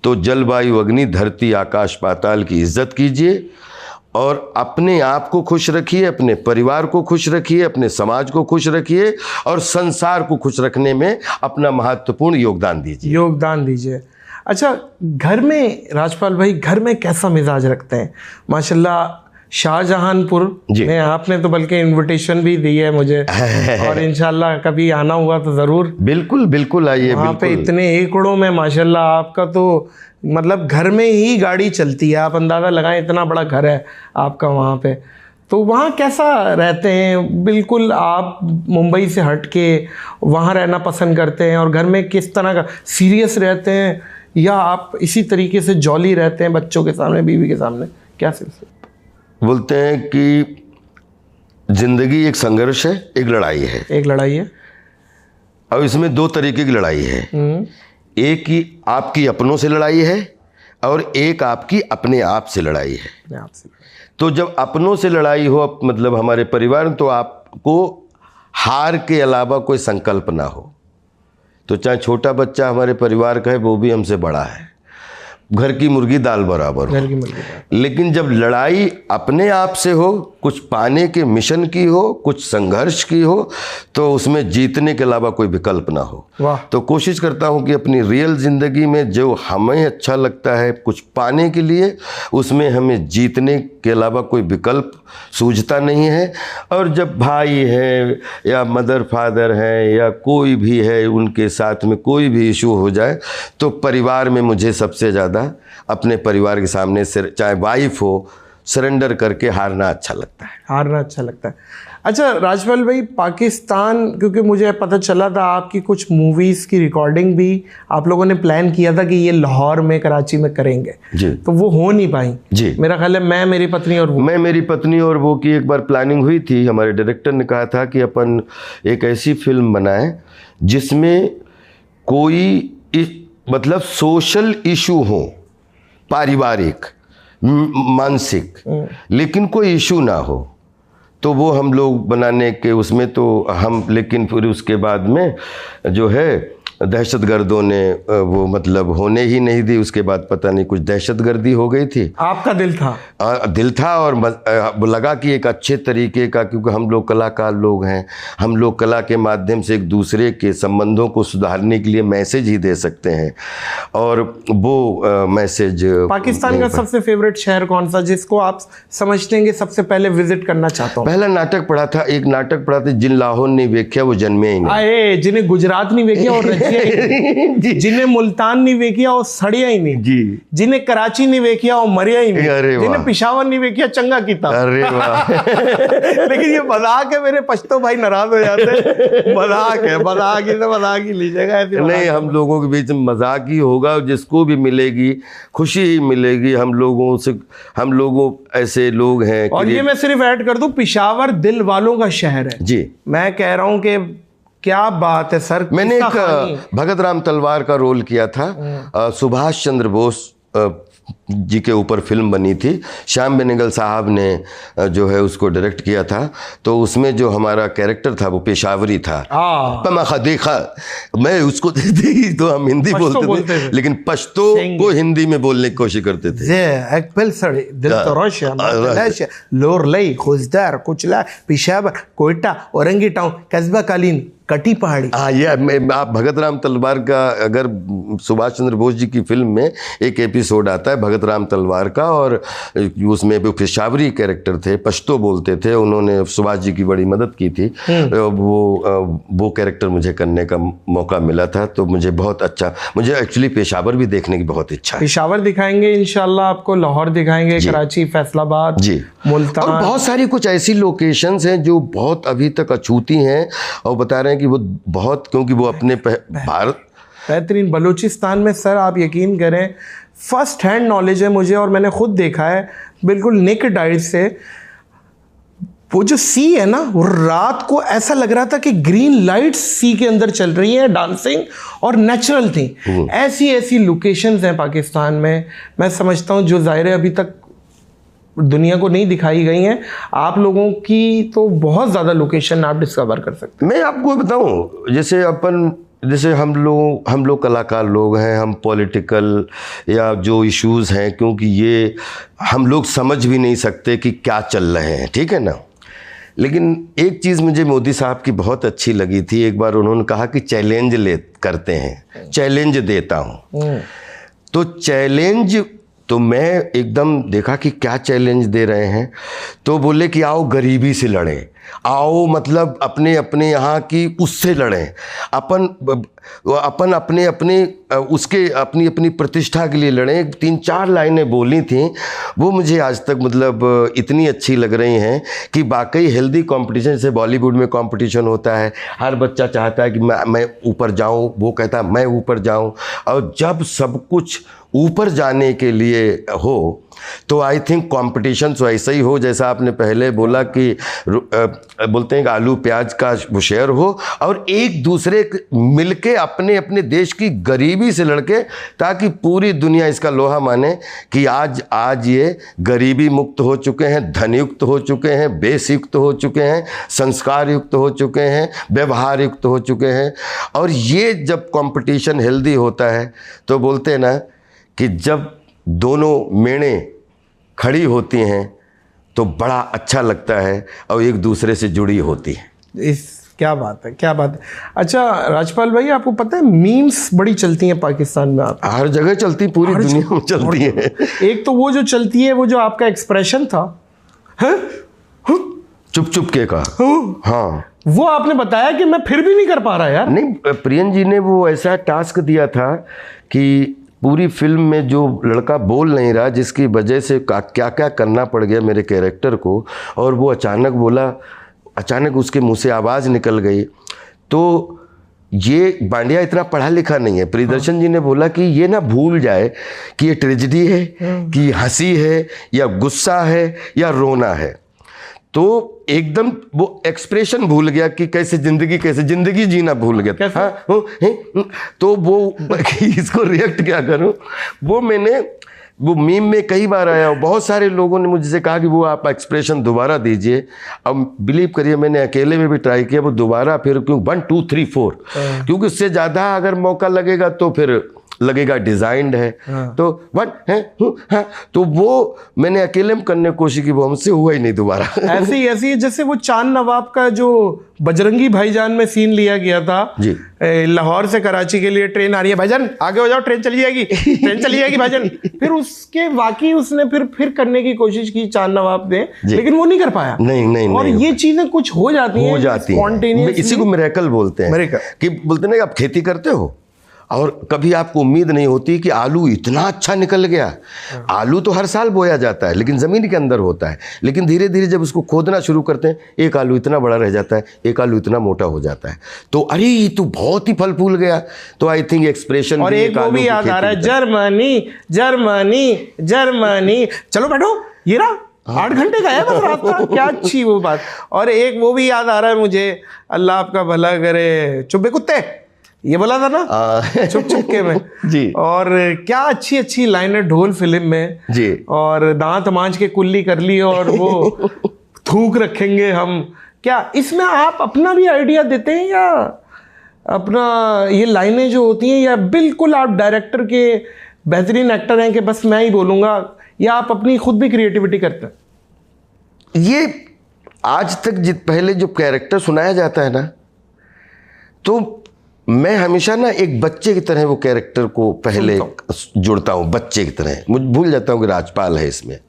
तो जलवायु अग्नि धरती आकाश पाताल की इज्जत कीजिए और अपने आप को खुश रखिए, अपने परिवार को खुश रखिए, अपने समाज को खुश रखिए और संसार को खुश रखने में अपना महत्वपूर्ण योगदान दीजिए। अच्छा, घर में राजपाल भाई, घर में कैसा मिजाज रखते हैं? माशाल्लाह शाहजहांपुर में आपने तो बल्कि इनविटेशन भी दी है मुझे और इंशाल्लाह कभी आना हुआ तो ज़रूर। बिल्कुल बिल्कुल आइए। वहाँ पे इतने एकड़ों में माशाल्लाह आपका तो मतलब घर में ही गाड़ी चलती है, आप अंदाज़ा लगाएं इतना बड़ा घर है आपका वहाँ पे। तो वहाँ कैसा रहते हैं? बिल्कुल आप मुंबई से हट के वहाँ रहना पसंद करते हैं और घर में किस तरह का सीरियस रहते हैं या आप इसी तरीके से जॉली रहते हैं बच्चों के सामने, बीवी के सामने? क्या सिलसिला? बोलते हैं कि जिंदगी एक संघर्ष है, एक लड़ाई है। एक लड़ाई है और इसमें दो तरीके की लड़ाई है। एक ही आपकी अपनों से लड़ाई है और एक आपकी अपने आप से लड़ाई है। तो जब अपनों से लड़ाई हो, मतलब हमारे परिवार, तो आपको हार के अलावा कोई संकल्प ना हो। तो चाहे छोटा बच्चा हमारे परिवार का है, वो भी हमसे बड़ा है, घर की मुर्गी दाल बराबर हो। लेकिन जब लड़ाई अपने आप से हो, कुछ पाने के मिशन की हो, कुछ संघर्ष की हो, तो उसमें जीतने के अलावा कोई विकल्प ना हो। तो कोशिश करता हूं कि अपनी रियल ज़िंदगी में जो हमें अच्छा लगता है कुछ पाने के लिए, उसमें हमें जीतने के अलावा कोई विकल्प सूझता नहीं है। और जब भाई है या मदर फादर हैं या कोई भी है, उनके साथ में कोई भी इशू हो जाए, तो परिवार में मुझे सबसे ज़्यादा अपने परिवार के सामने चाहे वाइफ हो, सरेंडर करके हारना अच्छा लगता है। हारना अच्छा लगता है। अच्छा राजपाल भाई, पाकिस्तान, क्योंकि मुझे पता चला था आपकी कुछ मूवीज़ की रिकॉर्डिंग भी आप लोगों ने प्लान किया था कि ये लाहौर में, कराची में करेंगे जी, तो वो हो नहीं पाई जी। मेरा ख्याल है मैं मेरी पत्नी और वो की एक बार प्लानिंग हुई थी। हमारे डायरेक्टर ने कहा था कि अपन एक ऐसी फिल्म बनाएं जिसमें कोई मतलब सोशल इशू हो, पारिवारिक मानसिक, लेकिन कोई इशू ना हो। तो वो हम लोग बनाने के उसमें तो हम, लेकिन फिर उसके बाद में जो है दहशतगर्दों ने वो मतलब होने ही नहीं दी। उसके बाद पता नहीं कुछ दहशतगर्दी हो गई थी। आपका दिल था और लगा कि एक अच्छे तरीके का, क्योंकि हम लोग कलाकार लोग हैं, हम लोग कला के माध्यम से एक दूसरे के संबंधों को सुधारने के लिए मैसेज ही दे सकते हैं। और वो मैसेज। पाकिस्तान का सबसे फेवरेट शहर कौन सा, जिसको आप समझते हैं कि सबसे पहले विजिट करना चाहता हूँ? पहला नाटक पढ़ा था, एक नाटक पढ़ा था, जिन लाहौर नहीं वेख्या वो जन्मे ही नहीं। जिन्हें गुजरात नहीं वेख्या और जिन्हें मुल्तान नहीं वेखिया वो सड़िया ही नहीं जी, जिन्हें कराची नहीं वेखिया वो मरिया ही नहीं, जिन्हें पिशावर नहीं वेखिया चंगा कीता। अरे वाह। लेकिन ये मजाक है, मेरे पश्तो भाई नाराज हो जाते हैं। मजाक है, मजाक ही लीजिएगा। नहीं, हम लोगों के बीच में मजाक ही होगा, जिसको भी मिलेगी खुशी ही मिलेगी। हम लोगों ऐसे लोग हैं। और ये मैं सिर्फ ऐड कर दूं, पिशावर दिल वालों का शहर है जी। मैं कह रहा हूं कि क्या बात है सर। मैंने एक भगत राम तलवार का रोल किया था। सुभाष चंद्र बोस जी के ऊपर फिल्म बनी थी। श्याम बेनेगल साहब ने जो है उसको डायरेक्ट किया था। तो उसमें जो हमारा कैरेक्टर था वो पेशावरी था। देखा मैं उसको तो हम हिंदी बोलते थे, लेकिन पश्तो को हिंदी में बोलने की कोशिश करते थे। लोर लई, खुजदार, कुचला, पेशावर, कोयटा, औरंगी टाउन, कस्बा कालीन, कटी पहाड़ी। हाँ, ये आप भगत राम तलवार का, अगर सुभाष चंद्र बोस जी की फिल्म में एक एपिसोड आता है भगत राम तलवार का, और उसमें वो पेशावरी कैरेक्टर थे, पश्तो बोलते थे। उन्होंने सुभाष जी की बड़ी मदद की थी। वो कैरेक्टर मुझे करने का मौका मिला था, तो मुझे बहुत अच्छा, मुझे एक्चुअली पेशावर भी देखने की बहुत इच्छा है। पेशावर दिखाएंगे इंशाल्लाह आपको, लाहौर दिखाएंगे, कराची, फैसलाबाद जी, मुल्तान, और बहुत सारी कुछ ऐसी लोकेशंस हैं जो बहुत अभी तक अछूती हैं। और बता रहे हैं कि वो बहुत, क्योंकि वो अपने भारत बेहतरीन बलूचिस्तान में सर आप यकीन करें फर्स्ट हैंड नॉलेज है मुझे, और मैंने खुद देखा है बिल्कुल नेकेड आइज से। वो जो सी है ना, वो रात को ऐसा लग रहा था कि ग्रीन लाइट्स सी के अंदर चल रही हैं, डांसिंग, और नेचुरल थी। ऐसी लोकेशंस हैं पाकिस्तान में, मैं समझता हूँ जो ज़ाहिर है अभी तक दुनिया को नहीं दिखाई गई हैं। आप लोगों की तो बहुत ज़्यादा लोकेशन आप डिस्कवर कर सकते हैं। मैं आपको बताऊं, जैसे हम लोग कलाकार लोग हैं, हम पॉलिटिकल या जो इश्यूज़ हैं, क्योंकि ये हम लोग समझ भी नहीं सकते कि क्या चल रहे हैं, ठीक है ना। लेकिन एक चीज़ मुझे मोदी साहब की बहुत अच्छी लगी थी। एक बार उन्होंने कहा कि चैलेंज करते हैं, चैलेंज देता हूँ। तो चैलेंज, तो मैं एकदम देखा कि क्या चैलेंज दे रहे हैं। तो बोले कि आओ गरीबी से लड़ें, आओ मतलब अपने अपने यहाँ की उससे लड़ें, अपन अपने अपने उसके अपनी अपनी प्रतिष्ठा के लिए लड़ें। 3-4 लाइनें बोली थी, वो मुझे आज तक मतलब इतनी अच्छी लग रही हैं कि वाकई हेल्दी कंपटीशन। जैसे बॉलीवुड में कंपटीशन होता है, हर बच्चा चाहता है कि मैं ऊपर जाऊं, वो कहता है मैं ऊपर जाऊं। और जब सब कुछ ऊपर जाने के लिए हो तो आई थिंक कंपटीशन तो ऐसा ही हो जैसा आपने पहले बोला कि बोलते हैं कि आलू प्याज का वो शेयर हो, और एक दूसरे मिलके अपने अपने देश की गरीबी से लड़के, ताकि पूरी दुनिया इसका लोहा माने कि आज ये गरीबी मुक्त हो चुके हैं, धनयुक्त हो चुके हैं, बेसयुक्त हो चुके हैं, संस्कार युक्त हो चुके हैं, व्यवहार युक्त हो चुके हैं। और ये जब कंपटीशन हेल्दी होता है तो बोलते हैं ना कि जब दोनों मेड़ें खड़ी होती हैं तो बड़ा अच्छा लगता है और एक दूसरे से जुड़ी होती है। क्या बात है, क्या बात है। अच्छा राजपाल भाई, आपको पता है मीम्स बड़ी चलती हैं पाकिस्तान में? आप हर जगह चलती, पूरी दुनिया में चलती है। एक तो वो जो चलती है, वो जो आपका एक्सप्रेशन था चुप चुप के का, हाँ, वो आपने बताया कि मैं फिर भी नहीं कर पा रहा यार। नहीं, प्रियन जी ने वो ऐसा टास्क दिया था कि पूरी फिल्म में जो लड़का बोल नहीं रहा, जिसकी वजह से क्या क्या करना पड़ गया मेरे कैरेक्टर को, और वो अचानक बोला, अचानक उसके मुंह से आवाज़ निकल गई। तो ये बांडिया इतना पढ़ा लिखा नहीं है। प्रियदर्शन जी ने बोला कि ये ना भूल जाए कि ये ट्रेजेडी है, कि हंसी है, या गुस्सा है, या रोना है। तो एकदम वो एक्सप्रेशन भूल गया कि कैसे जिंदगी जीना भूल गया। हाँ, तो वो इसको रिएक्ट क्या करूं, वो मीम में कई बार आया। बहुत सारे लोगों ने मुझसे कहा कि वो आप एक्सप्रेशन दोबारा दीजिए। अब बिलीव करिए, मैंने अकेले में भी ट्राई किया, वो दोबारा फिर क्यों 1 2 3 4, क्योंकि उससे ज़्यादा अगर मौका लगेगा तो फिर लगेगा डिजाइंड है। तो 1 है, हाँ, तो वो मैंने अकेले में करने की कोशिश की, वो हमसे हुआ ही नहीं दोबारा। ऐसी जैसे वो चांद नवाब का जो बजरंगी भाईजान में सीन लिया गया था जी, लाहौर से कराची के लिए ट्रेन आ रही है, भाईजान आगे हो जाओ, ट्रेन चली जाएगी भाईजान। फिर उसके वाकई उसने फिर करने की कोशिश की चांद नवाब ने, लेकिन वो नहीं कर पाया। नहीं और ये चीजें कुछ हो जाती हैं। इसी को मिरेकल बोलते हैं, कि बोलते हैं आप खेती करते हो और कभी आपको उम्मीद नहीं होती कि आलू इतना अच्छा निकल गया। आलू तो हर साल बोया जाता है, लेकिन ज़मीन के अंदर होता है, लेकिन धीरे धीरे जब उसको खोदना शुरू करते हैं, एक आलू इतना बड़ा रह जाता है, एक आलू इतना मोटा हो जाता है। तो अरे ये तो बहुत ही फल फूल गया। तो आई थिंक एक्सप्रेशन। और एक वो भी याद आ रहा है, जर्मनी। चलो बैठो, ये रहा 8 घंटे का है बस रास्ता। क्या अच्छी वो बात। और एक वो भी याद आ रहा है मुझे, अल्लाह आपका भला करे, चुप्पे कुत्ते, ये बोला था ना चुप के में जी। और क्या अच्छी लाइनें ढोल फिल्म में जी। और दांत मांझ के कुल्ली कर ली, और वो थूक रखेंगे हम। क्या इसमें आप अपना भी आइडिया देते हैं, या अपना ये लाइनें जो होती हैं, या बिल्कुल आप डायरेक्टर के बेहतरीन एक्टर हैं कि बस मैं ही बोलूँगा, या आप अपनी खुद भी क्रिएटिविटी करते हैं? ये आज तक पहले जो कैरेक्टर सुनाया जाता है ना, तो मैं हमेशा ना एक बच्चे की तरह वो कैरेक्टर को पहले जुड़ता हूँ, बच्चे की तरह। मुझे भूल जाता हूँ कि राजपाल है इसमें,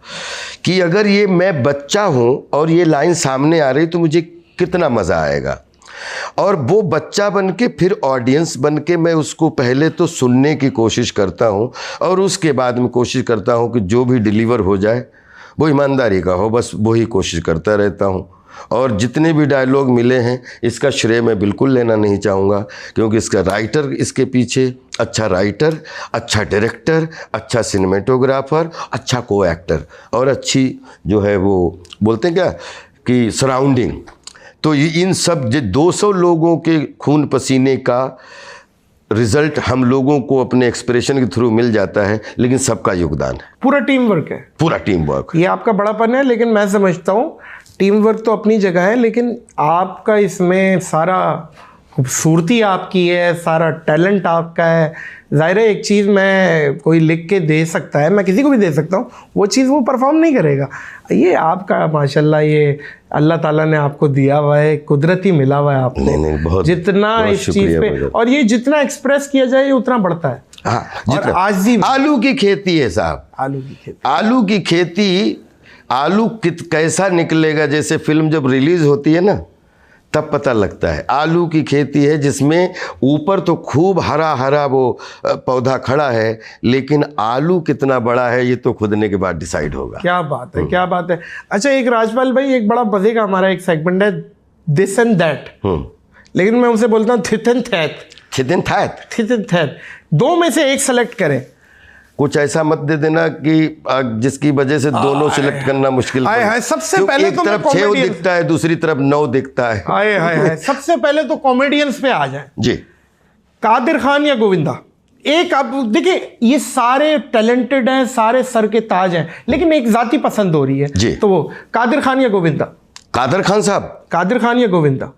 कि अगर ये मैं बच्चा हूँ और ये लाइन सामने आ रही तो मुझे कितना मज़ा आएगा। और वो बच्चा बन के फिर ऑडियंस बन के मैं उसको पहले तो सुनने की कोशिश करता हूँ, और उसके बाद में कोशिश करता हूँ कि जो भी डिलीवर हो जाए वो ईमानदारी का हो, बस वही कोशिश करता रहता हूँ। और जितने भी डायलॉग मिले हैं, इसका श्रेय मैं बिल्कुल लेना नहीं चाहूँगा, क्योंकि इसका राइटर, इसके पीछे अच्छा राइटर, अच्छा डायरेक्टर, अच्छा सिनेमेटोग्राफर, अच्छा को एक्टर, और अच्छी जो है वो बोलते हैं क्या कि सराउंडिंग। तो ये इन सब 200 लोगों के खून पसीने का रिजल्ट हम लोगों को अपने एक्सप्रेशन के थ्रू मिल जाता है, लेकिन सबका योगदान है, पूरा टीम वर्क है, पूरा टीम वर्क। ये आपका बड़ापन है। लेकिन मैं समझता हूँ टीम वर्क तो अपनी जगह है, लेकिन आपका इसमें सारा खूबसूरती आपकी है, सारा टैलेंट आपका है। ज़ाहिर है एक चीज़ मैं कोई लिख के दे सकता है, मैं किसी को भी दे सकता हूँ, वो चीज़ वो परफॉर्म नहीं करेगा। ये आपका माशाल्लाह, ये अल्लाह ताला ने आपको दिया हुआ है, कुदरती मिला हुआ है आपको। नहीं, बहुत, जितना बहुत इस चीज़ पे, और ये जितना एक्सप्रेस किया जाए ये उतना बढ़ता है। हाँ और आज भी आलू की खेती है साहब, आलू की खेती, आलू की खेती, आलू कैसा निकलेगा, जैसे फिल्म जब रिलीज होती है ना तब पता लगता है। आलू की खेती है जिसमें ऊपर तो खूब हरा हरा वो पौधा खड़ा है, लेकिन आलू कितना बड़ा है ये तो खुदने के बाद डिसाइड होगा। क्या बात है, क्या बात है। अच्छा, एक राजपाल भाई, एक बड़ा मजे का हमारा एक सेगमेंट है दिस एंड दैट, लेकिन मैं उसे बोलता हूँ थिथ एंड थैथ। थिथ एंड थैथ, थिथ एंड थैथ, दो में से एक सेलेक्ट करें। कुछ ऐसा मत दे देना कि जिसकी वजह से दोनों सिलेक्ट करना मुश्किल हाय हाय, सबसे पहले एक तो मैं तरफ 6 कॉमेडियन, दिखता है, दूसरी तरफ 9 दिखता है। हाय हाय हाय, सबसे पहले तो कॉमेडियंस पे आ जाए जी, कादिर खान या गोविंदा। एक आप देखिए, ये सारे टैलेंटेड हैं, सारे सर के ताज हैं, लेकिन एक जाति पसंद हो रही है जी। तो वो कादिर खान या गोविंदा। कादर खान साहब, कादिर खान या गोविंदा।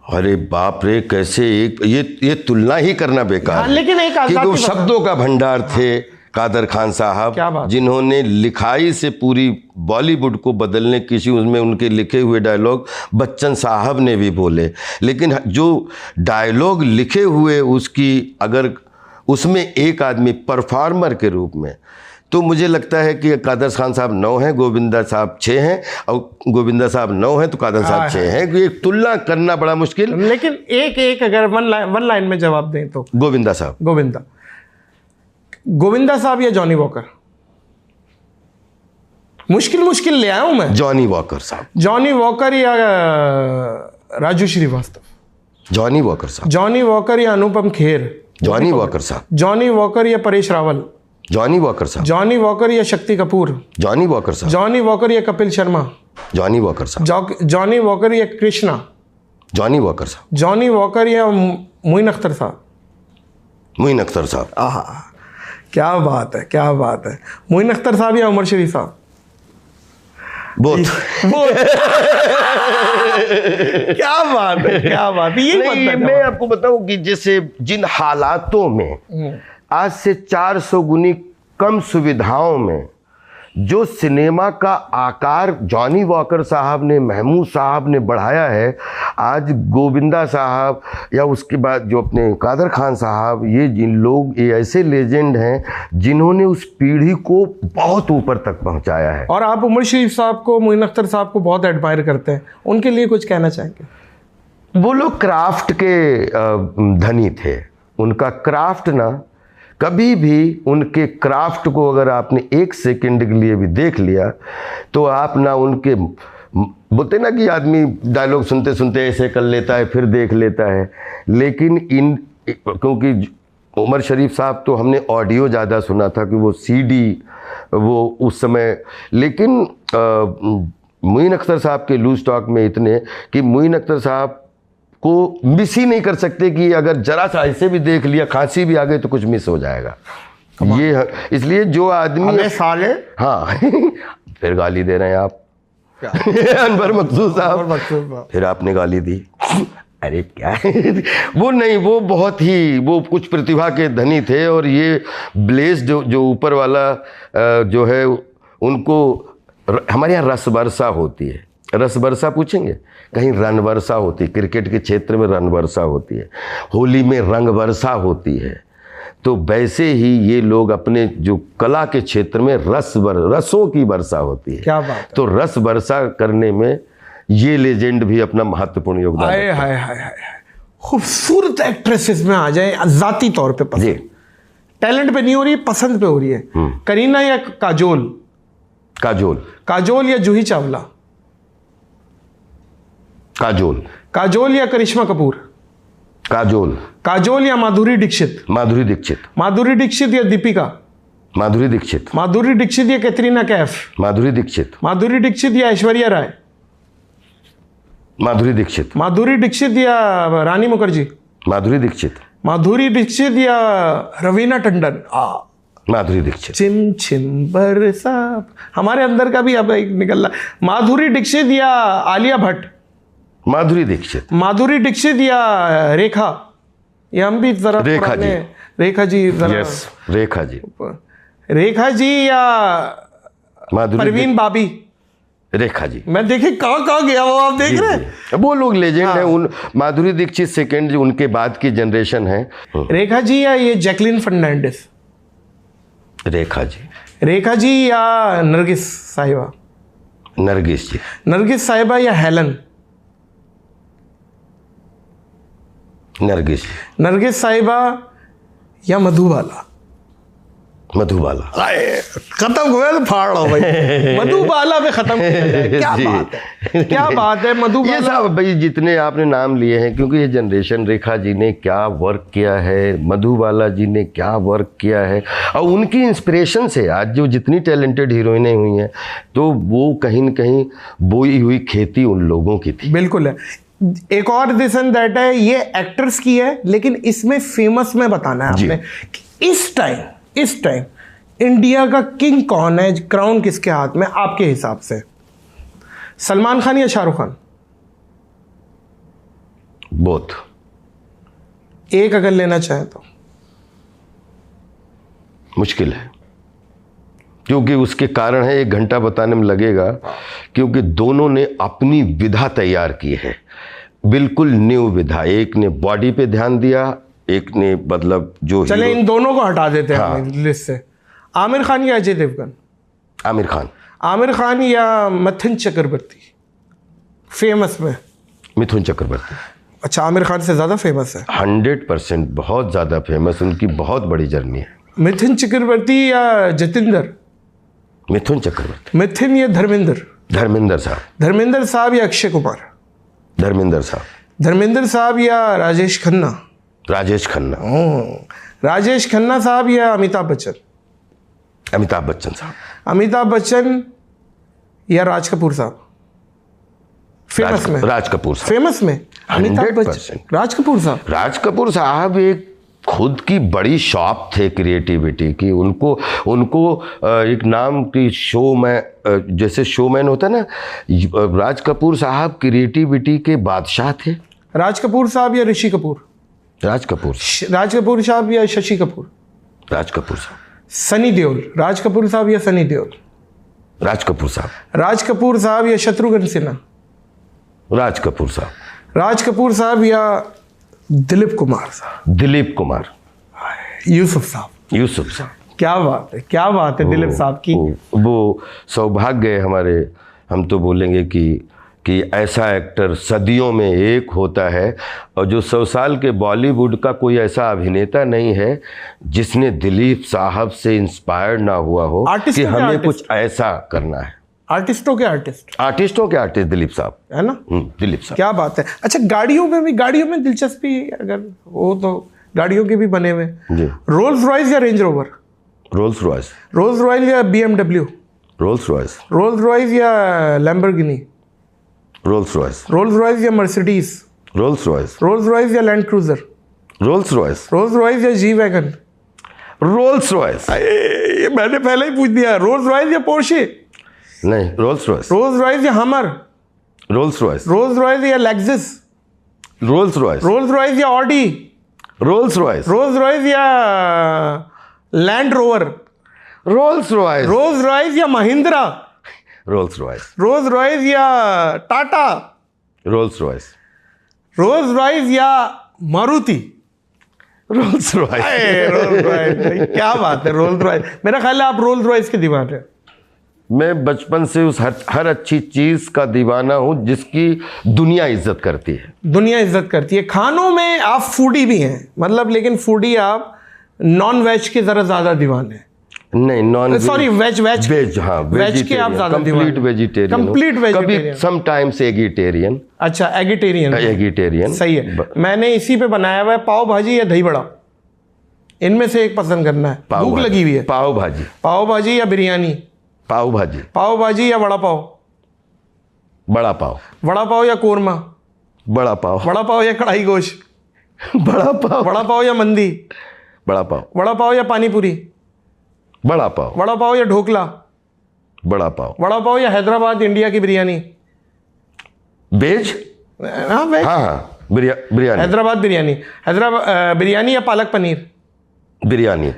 अरे बाप रे, कैसे एक ये तुलना ही करना बेकार हाँ, है। लेकिन एक क्योंकि वो आजादी शब्दों का भंडार थे कादर खान साहब, क्या बात। जिन्होंने लिखाई से पूरी बॉलीवुड को बदलने की, उसमें उनके लिखे हुए डायलॉग बच्चन साहब ने भी बोले, लेकिन जो डायलॉग लिखे हुए उसकी, अगर उसमें एक आदमी परफॉर्मर के रूप में, तो मुझे लगता है कि कादर खान साहब 9 हैं, गोविंदा साहब 6 हैं, और गोविंदा साहब 9 हैं तो कादर साहब 6 हैं। ये तुलना करना बड़ा मुश्किल, लेकिन एक अगर वन लाइन में जवाब दें तो गोविंदा साहब। गोविंदा साहब या जॉनी वॉकर। मुश्किल ले आया हूं मैं। जॉनी वॉकर साहब। जॉनी वॉकर या राजू श्रीवास्तव। जॉनी वॉकर साहब। जॉनी वॉकर या अनुपम खेर। जॉनी वॉकर साहब। जॉनी वॉकर या परेश रावल। जॉनी वॉकर साहब। जॉनी वॉकर या शक्ति कपूर। जॉनी वॉकर साहब। जॉनी वॉकर या कपिल शर्मा। जॉनी वॉकर साहब। जॉनी वॉकर या कृष्णा। जॉनी वॉकर साहब। जॉनी वॉकर या मोइन अख्तर साहब। मोइन अख्तर साहब। आहा, क्या बात है, क्या बात है। मोइन अख्तर साहब या उमर शरीफ साहब। बोथ। क्या बात है, क्या बात है। नहीं, मैं आपको बताऊं कि जैसे जिन हालातों में आज से 400 गुनी कम सुविधाओं में जो सिनेमा का आकार जॉनी वॉकर साहब ने, महमूद साहब ने बढ़ाया है, आज गोविंदा साहब या उसके बाद जो अपने कादर खान साहब, ये जिन लोग, ये ऐसे लेजेंड हैं जिन्होंने उस पीढ़ी को बहुत ऊपर तक पहुंचाया है। और आप उमर शरीफ साहब को, मोइन अख्तर साहब को बहुत एडमायर करते हैं, उनके लिए कुछ कहना चाहेंगे? वो लोग क्राफ्ट के धनी थे। उनका क्राफ्ट ना, कभी भी उनके क्राफ्ट को अगर आपने 1 सेकंड के लिए भी देख लिया तो आप ना, उनके बोलते ना कि आदमी डायलॉग सुनते सुनते ऐसे कर लेता है फिर देख लेता है, लेकिन क्योंकि उमर शरीफ साहब तो हमने ऑडियो ज़्यादा सुना था कि वो CD वो उस समय, लेकिन मोइन अख्तर साहब के लूज टॉक में इतने कि मोइन अख्तर साहब को मिस ही नहीं कर सकते कि अगर जरा सा ऐसे भी देख लिया, खांसी भी आ गई तो कुछ मिस हो जाएगा। ये इसलिए जो आदमी साले, हाँ फिर गाली दे रहे हैं आप अनवर मकसूद साहब, फिर आपने गाली दी। अरे क्या है वो नहीं, वो बहुत ही, वो कुछ प्रतिभा के धनी थे, और ये ब्लेस जो ऊपर वाला जो है, उनको हमारे यहाँ रस वर्षा होती है। रस वर्षा पूछेंगे, कहीं रन वर्षा होती है, क्रिकेट के क्षेत्र में रन वर्षा होती है, होली में रंग वर्षा होती है। तो वैसे ही ये लोग अपने जो कला के क्षेत्र में रसों की वर्षा होती है। क्या बात। तो रस वर्षा करने में ये लेजेंड भी अपना महत्वपूर्ण योगदान हाय हाय हाय हाय। खूबसूरत एक्ट्रेसेस में आ जाए, जाती तौर पे पसंद, टैलेंट पे नहीं हो रही है, पसंद पे हो रही है। करीना या काजोल। काजोल। काजोल या जूही चावला। काजोल। काजोल या करिश्मा कपूर। काजोल। काजोल या माधुरी दीक्षित। माधुरी दीक्षित। माधुरी दीक्षित या दीपिका। माधुरी दीक्षित। माधुरी दीक्षित या कैटरीना कैफ। माधुरी दीक्षित। माधुरी दीक्षित या ऐश्वर्या राय। माधुरी दीक्षित। माधुरी दीक्षित या रानी मुखर्जी। माधुरी दीक्षित। माधुरी दीक्षित या रवीना टंडन। माधुरी दीक्षित। चिम चिम बरसा, हमारे अंदर का भी अब एक निकल रहा। माधुरी दीक्षित या आलिया भट्ट। माधुरी दीक्षित। माधुरी दीक्षित या रेखा, या हम भी जरा रेखा जी। रेखा जी जरा। यस, रेखा जी। रेखा जी या माधुरी परवीन बाबी। रेखा जी। मैं देखे कहाँ गया वो, आप देख रहे हैं। वो लोग लेजेंड है। उन माधुरी दीक्षित सेकंड, उनके बाद की जनरेशन है। रेखा जी या ये जैकलिन फर्नांडिस? रेखा जी। रेखा जी या नरगिस साहिबा? नरगिस जी। नरगिस साहिबा या हेलन? नरगिस। नरगिस साहिबा या मधुबाला? मधुबाला। खत्म हुआ तो फाड़ लो भाई। मधुबाला पे खत्म किया जाए। क्या बात है, क्या बात है। मधुबाला, ये सब भाई जितने आपने नाम लिए हैं, क्योंकि ये जनरेशन, रेखा जी ने क्या वर्क किया है, मधुबाला जी ने क्या वर्क किया है, और उनकी इंस्पिरेशन से आज जो जितनी टैलेंटेड हीरोइनें हुई हैं, तो वो कहीं न कहीं बोई हुई खेती उन लोगों की थी। बिल्कुल है। एक और दिस एंड दैट है, ये एक्टर्स की है, लेकिन इसमें फेमस में बताना है आपने कि इस टाइम इंडिया का किंग कौन है, क्राउन किसके हाथ में आपके हिसाब से? सलमान खान या शाहरुख खान? बोथ। एक अगर लेना चाहे तो? मुश्किल है, क्योंकि उसके कारण है, 1 घंटा बताने में लगेगा, क्योंकि दोनों ने अपनी विधा तैयार की है, बिल्कुल न्यू विधा। एक ने बॉडी पे ध्यान दिया, एक ने मतलब जो चले इन दोनों को हटा देते हैं हाँ। लिस्ट से। आमिर खान या अजय देवगन? आमिर खान। आमिर खान या मिथुन चक्रवर्ती फेमस में? मिथुन चक्रवर्ती। अच्छा, आमिर खान से ज़्यादा फेमस है? 100% बहुत ज़्यादा फेमस, उनकी बहुत बड़ी जर्नी है। मिथुन चक्रवर्ती या जतिंदर? मिथुन चक्रवर्ती। मिथुन या धर्मेंद्र? धर्मेंद्र साहब। धर्मेंद्र साहब या अक्षय कुमार? धर्मेंद्र साहब। धर्मेंद्र साहब या राजेश खन्ना? राजेश खन्ना। राजेश खन्ना साहब या अमिताभ बच्चन? अमिताभ बच्चन साहब। अमिताभ बच्चन या राज कपूर साहब? फेमस में? राज कपूर साहब। फेमस में अमिताभ 100%। बच्चन, राज कपूर साहब। राज कपूर साहब एक खुद की बड़ी शॉप थे क्रिएटिविटी की। उनको एक नाम की शो में, जैसे शोमैन होता है ना, राज कपूर साहब क्रिएटिविटी के बादशाह थे। राज कपूर साहब या ऋषि कपूर? राज कपूर। राज कपूर साहब या शशि कपूर? राज कपूर साहब। सनी देओल? राज कपूर साहब या सनी देओल? राज कपूर साहब। राज कपूर साहब या शत्रुघ्न सिन्हा? राज कपूर साहब। राज कपूर साहब या दिलीप कुमार साहब? दिलीप कुमार। यूसुफ साहब? यूसुफ साहब। क्या बात है, क्या बात है दिलीप साहब की। वो सौभाग्य है हमारे, हम तो बोलेंगे कि ऐसा एक्टर सदियों में एक होता है, और जो 100 साल के बॉलीवुड का कोई ऐसा अभिनेता नहीं है जिसने दिलीप साहब से इंस्पायर्ड ना हुआ हो कि हमें कुछ ऐसा करना है। आर्टिस्टों के आर्टिस्ट दिलीप साहब है ना। दिलीप साहब। क्या बात है। अच्छा, गाड़ियों में दिलचस्पी अगर हो तो गाड़ियों के भी बने हुए। रोल्स रॉयस या Range Rover? Rolls Royce. Rolls Royce या BMW? Rolls Royce. Rolls Royce या Lamborghini? Rolls Royce. Rolls Royce या Mercedes? Rolls Royce. Rolls Royce या Land Cruiser? Rolls Royce. Rolls Royce या जी वैगन? Rolls Royce. ये मैंने पहले ही पूछ दिया। रोल्स रॉयस या पोर्शे? नहीं, रोल्स रॉयस। रोल्स रॉयस या Hummer? Rolls Royce. Rolls Royce या Lexus? Rolls Royce. Rolls Royce या Audi? Rolls Royce. Rolls Royce या Land Rover? Rolls Royce. Rolls Royce या Mahindra? Rolls Royce. Rolls Royce या Tata? Rolls Royce. Rolls Royce या Maruti? Rolls Royce. Rolls Royce, क्या बात है। Rolls Royce, मेरा ख्याल है आप रोल्स रॉयस के दीवाने हैं। मैं बचपन से उस हर अच्छी चीज का दीवाना हूं जिसकी दुनिया इज्जत करती है। दुनिया इज्जत करती है। खानों में आप फूडी भी हैं, मतलब, लेकिन फूडी आप नॉन वेज के जरा ज्यादा दीवाने हैं। नहीं, नॉन सॉरी, वेज हाँ, वेज के आप ज्यादा कंप्लीट वेजिटेरियन। Complete vegetarian. कभी समटाइम्स एगिटेरियन। अच्छा, एगिटेरियन सही है। मैंने इसी पे बनाया हुआ है, पाव भाजी या दही बड़ा, इनमें से एक पसंद करना है। भूख लगी हुई है। पाव भाजी। पाव भाजी या बिरयानी? पाव भाजी। पाव भाजी या वड़ा पाव? बड़ा पाव। वड़ा पाव या कोरमा? बड़ा पाव। वड़ा पाव या कढ़ाई गोश्त? बड़ा पाव। वड़ा पाव या मंदी? बड़ा पाव। वड़ा पाव या पानी पूरी? बड़ा पाव। वड़ा पाव या ढोकला? बड़ा पाव। वड़ा पाव या हैदराबाद इंडिया की बिरयानी? वेज। हाँ, वेज। हाँ, बिरयानी। हैदराबाद बिरयानी। हैदराबाद बिरयानी या पालक पनीर? बिरयानी।